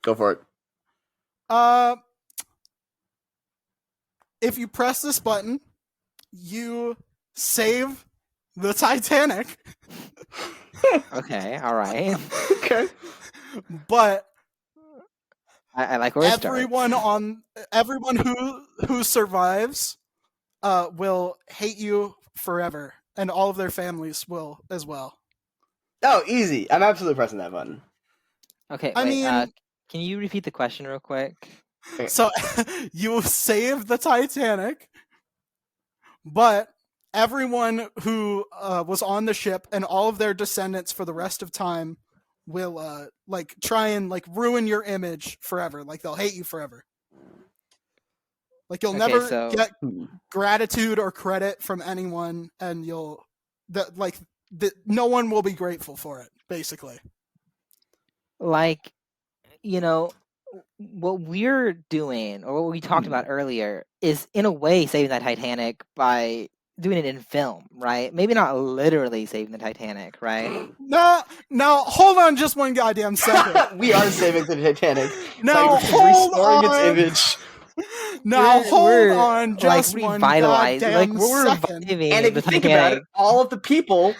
Go for it. If you press this button, you save the Titanic, Okay. All right. Okay. but I like where it everyone who survives will hate you forever, and all of their families will as well. Oh, easy. I'm absolutely pressing that button. Okay. I Wait. mean, Can you repeat the question real quick? so you save the Titanic, but everyone who was on the ship and all of their descendants for the rest of time will like try and like ruin your image forever. Like they'll hate you forever. Like you'll Okay, never so- get gratitude or credit from anyone, and no one will be grateful for it. Basically, Like, you know, what we're doing, or what we talked about earlier, is in a way saving the Titanic by doing it in film, right? Maybe not literally saving the Titanic, right? no, hold on, just one goddamn second. We are saving the Titanic. Now by hold restoring on. its image. Now We're hold on, just one revitalizing, goddamn we're second. reviving And if the you think Titanic. about it, all of the people.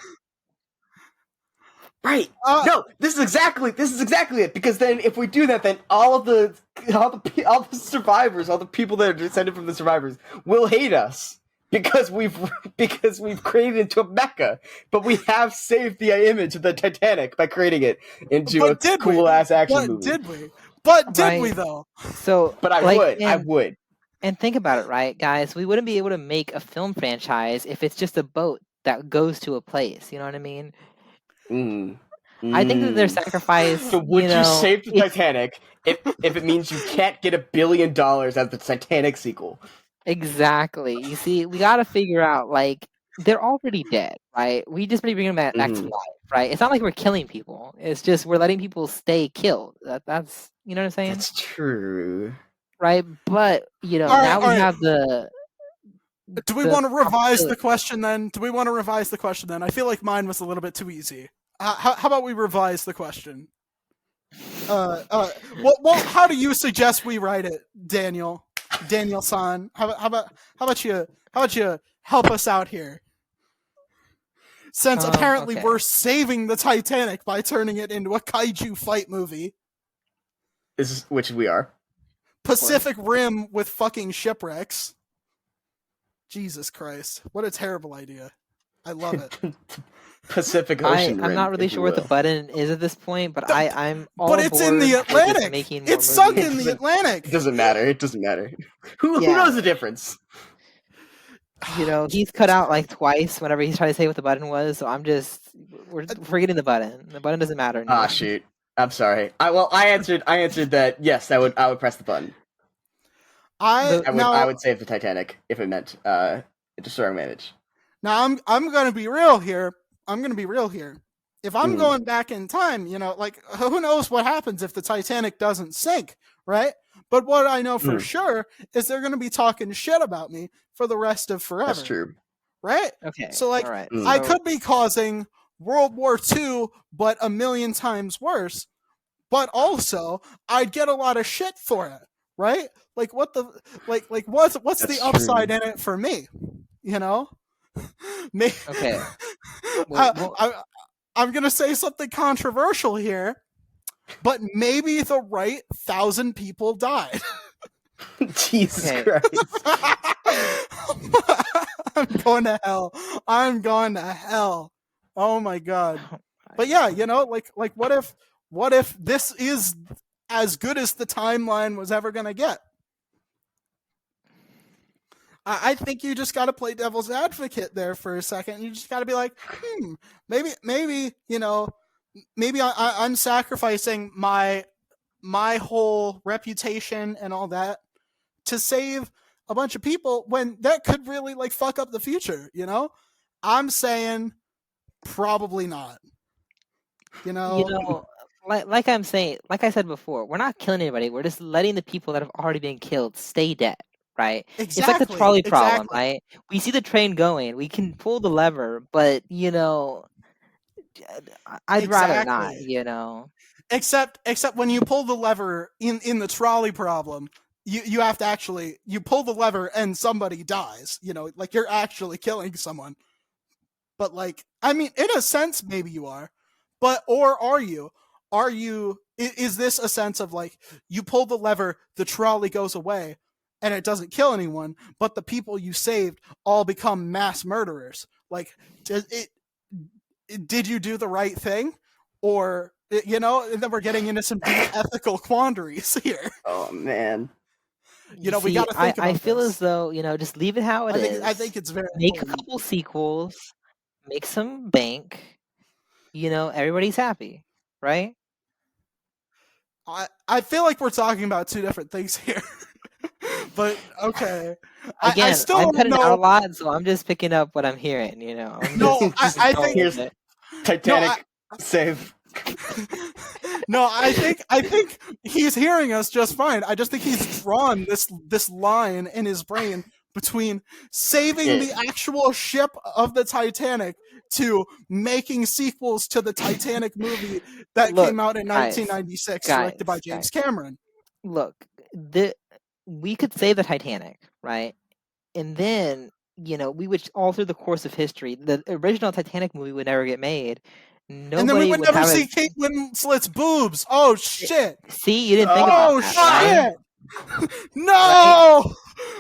Right. No, this is exactly it. Because then, if we do that, then all the survivors, all the people that are descended from the survivors, will hate us because we've created it into a mecca. But we have saved the image of the Titanic by creating it into a cool ass action movie. But did we though? So, But I would. And think about it, right, guys? We wouldn't be able to make a film franchise if it's just a boat that goes to a place. You know what I mean? I think that their sacrifice. So would you save the Titanic if it means you can't get $1 billion out of the Titanic sequel? Exactly. You see, we got to figure out, like, they're already dead, right? We just bring them back to life, right? It's not like we're killing people. It's just we're letting people stay killed. That's you know what I'm saying? That's true. Right? But now we have the. Do we want to revise the question then? I feel like mine was a little bit too easy. How about we revise the question? Well, how do you suggest we write it, Daniel? Daniel-san, how about you help us out here? Since apparently we're saving the Titanic by turning it into a kaiju fight movie. Which we are. Pacific Rim with fucking shipwrecks. Jesus Christ. What a terrible idea. I love it. Pacific Ocean Rim. I'm not really sure what the button is at this point, but I'm all But it's in the Atlantic. It's sunk in the Atlantic. It doesn't matter. Who knows the difference? He's cut out like twice whenever he's trying to say what the button was, so we're forgetting the button. The button doesn't matter anymore. Ah, shoot. I'm sorry. I answered that yes, I would press the button. I would save the Titanic if it meant destroying manage. Now I'm gonna be real here. If I'm going back in time, like who knows what happens if the Titanic doesn't sink, right? But what I know for sure is they're gonna be talking shit about me for the rest of forever. That's true. Right? Okay. So like right. I could be causing World War II, but 1,000,000 times worse. But also I'd get a lot of shit for it, right? Like what's the upside in it for me? Okay. I'm gonna say something controversial here, but maybe the right 1,000 people died. Jesus Christ! I'm going to hell. Oh my god! But yeah, like what if this is as good as the timeline was ever gonna get? I think you just got to play devil's advocate there for a second. You just got to be like, maybe, maybe I'm sacrificing my whole reputation and all that to save a bunch of people when that could really like fuck up the future, you know? I'm saying probably not. You know? Like I'm saying, like I said before, we're not killing anybody. We're just letting the people that have already been killed stay dead, right? It's like the Exactly. trolley problem, Exactly. right? We see the train going, we can pull the lever, but I'd rather not, Exactly. Except when you pull the lever in the trolley problem, you have to actually you pull the lever and somebody dies. You know, like you're actually killing someone. But like, I mean, in a sense, maybe you are. But or are you? Are you? Is this a sense of like you pull the lever, the trolley goes away, and it doesn't kill anyone, but the people you saved all become mass murderers? Like, did you do the right thing, or you know? And then we're getting into some deep ethical quandaries here. Oh man. You know, See, we got to think about I feel this. as though, just leave it how it is. I think it's very Make a important. couple sequels, make some bank, everybody's happy, right? I feel like we're talking about two different things here. But okay. Again, I still I'm don't cutting out a know. lot, so I'm just picking up what I'm hearing, I'm No, just I going think with it. Titanic save. No, I think he's hearing us just fine. I just think he's drawn this line in his brain between saving the actual ship of the Titanic to making sequels to the Titanic movie that Look, came out in guys, 1996, directed by James Cameron. Look, we could save the Titanic, right? And then, we would all through the course of history, the original Titanic movie would never get made. And then we Nobody would would never have see it. Kate Winslet's boobs. Oh shit! See, you didn't think about Oh that, right? shit! No!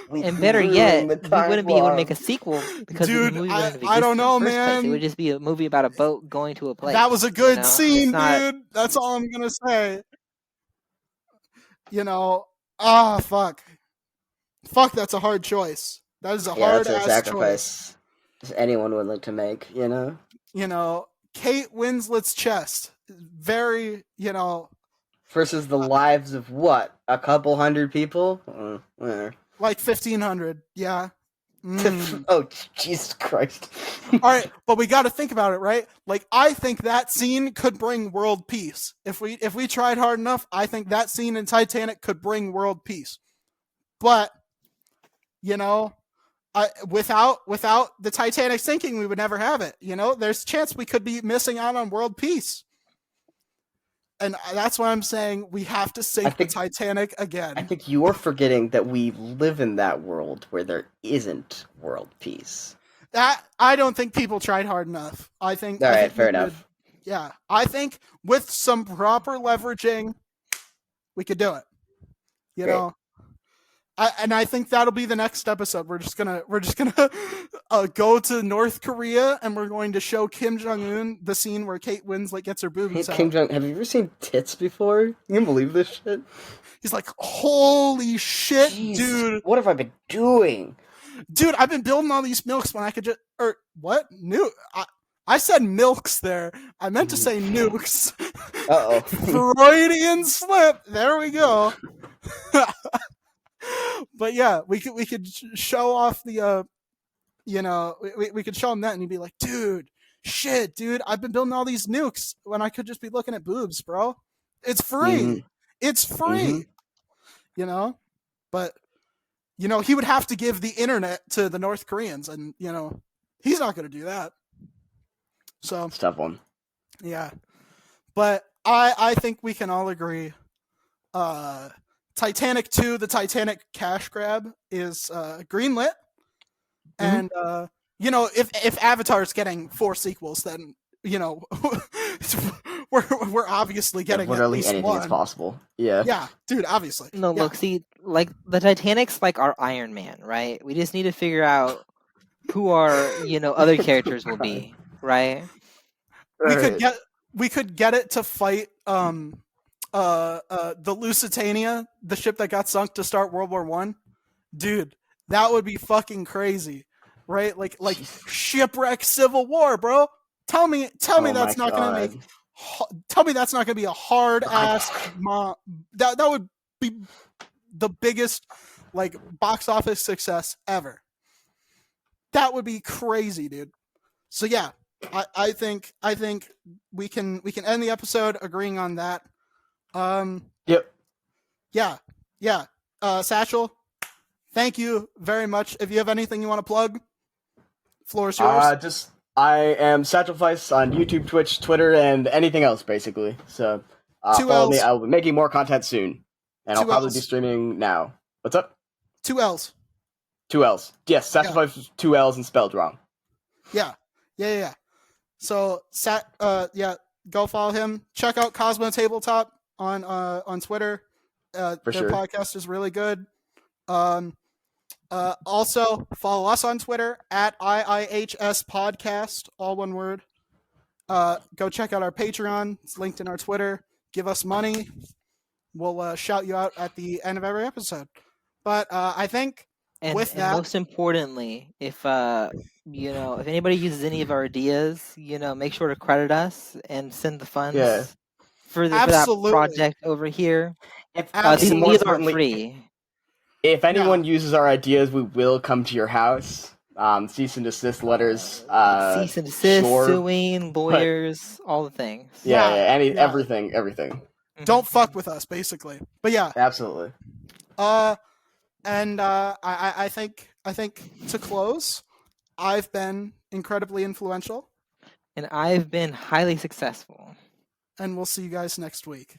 And better yet, the we wouldn't be able to timeline. make a sequel because the Dude, movie wouldn't have I don't existed know, in the first place. It man. would just be a movie about a boat going to a place. That was a good It's scene, not. dude. That's all I'm gonna say. Fuck. Fuck, that's a hard choice. That is a hard that's a ass sacrifice anyone would like to make, Kate Winslet's chest. Very, versus the lives of what? A couple hundred people? like 1,500. Yeah. Oh, Jesus Christ. All right, but we got to think about it, right? Like, I think that scene could bring world peace. If we tried hard enough, I think that scene in Titanic could bring world peace. But, without the Titanic sinking, we would never have it. There's a chance we could be missing out on world peace. And that's why I'm saying we have to sink the Titanic again. I think you're forgetting that we live in that world where there isn't world peace. That I don't think people tried hard enough. I think. All right, I think fair enough. Yeah, I think with some proper leveraging, we could do it. I think that'll be the next episode. We're just gonna go to North Korea and we're going to show Kim Jong-un the scene where Kate Winslet gets her boobies out. Kim Jong, have you ever seen tits before? You can believe this shit? He's like, holy shit, Jeez, dude! What have I been doing? Dude, I've been building all these milks when I could just what? I said milks there. I meant to say nukes. Uh-oh. Freudian slip. There we go. But yeah, we could show off the we could show him that and he'd be like, dude, shit, dude, I've been building all these nukes when I could just be looking at boobs, bro. It's free. Mm-hmm. It's free. Mm-hmm. But he would have to give the internet to the North Koreans, and he's not going to do that. So it's a tough one. Yeah, but I think we can all agree. Titanic 2, the Titanic cash grab, is greenlit, and if Avatar's getting 4 sequels, then we're obviously getting literally at least anything one. is possible. Yeah, dude, obviously. No, look, see, like the Titanic's like our Iron Man, right? We just need to figure out who our other characters will be, right? We could get it to fight the Lusitania, the ship that got sunk to start World War I. Dude, that would be fucking crazy, right? Like shipwreck Civil War, bro. Tell me that's not gonna make. Tell me that's not gonna be a hard ass. That would be the biggest like box office success ever. That would be crazy, dude. So yeah, I think we can end the episode agreeing on that. Yep. Yeah. Satchel, thank you very much. If you have anything you want to plug, floor is yours. I am Satchellfise on YouTube, Twitch, Twitter, and anything else basically. So follow me. I'll be making more content soon, and I'll probably be streaming now. What's up? 2 L's. 2 L's. Yes, Satchellfise with 2 L's and spelled wrong. Yeah. So go follow him. Check out Cosmo Tabletop on Twitter. Their podcast is really good. Also follow us on Twitter at IIHS Podcast, all one word. Go check out our Patreon. It's linked in our Twitter. Give us money. We'll shout you out at the end of every episode. But I think and most importantly, if anybody uses any of our ideas, make sure to credit us and send the funds for that project over here. These aren't free. If anyone uses our ideas, we will come to your house. Cease and desist letters. Cease and desist, suing, lawyers, all the things. Everything. Don't fuck with us, basically. But yeah, absolutely. And I think to close, I've been incredibly influential, and I've been highly successful. And we'll see you guys next week.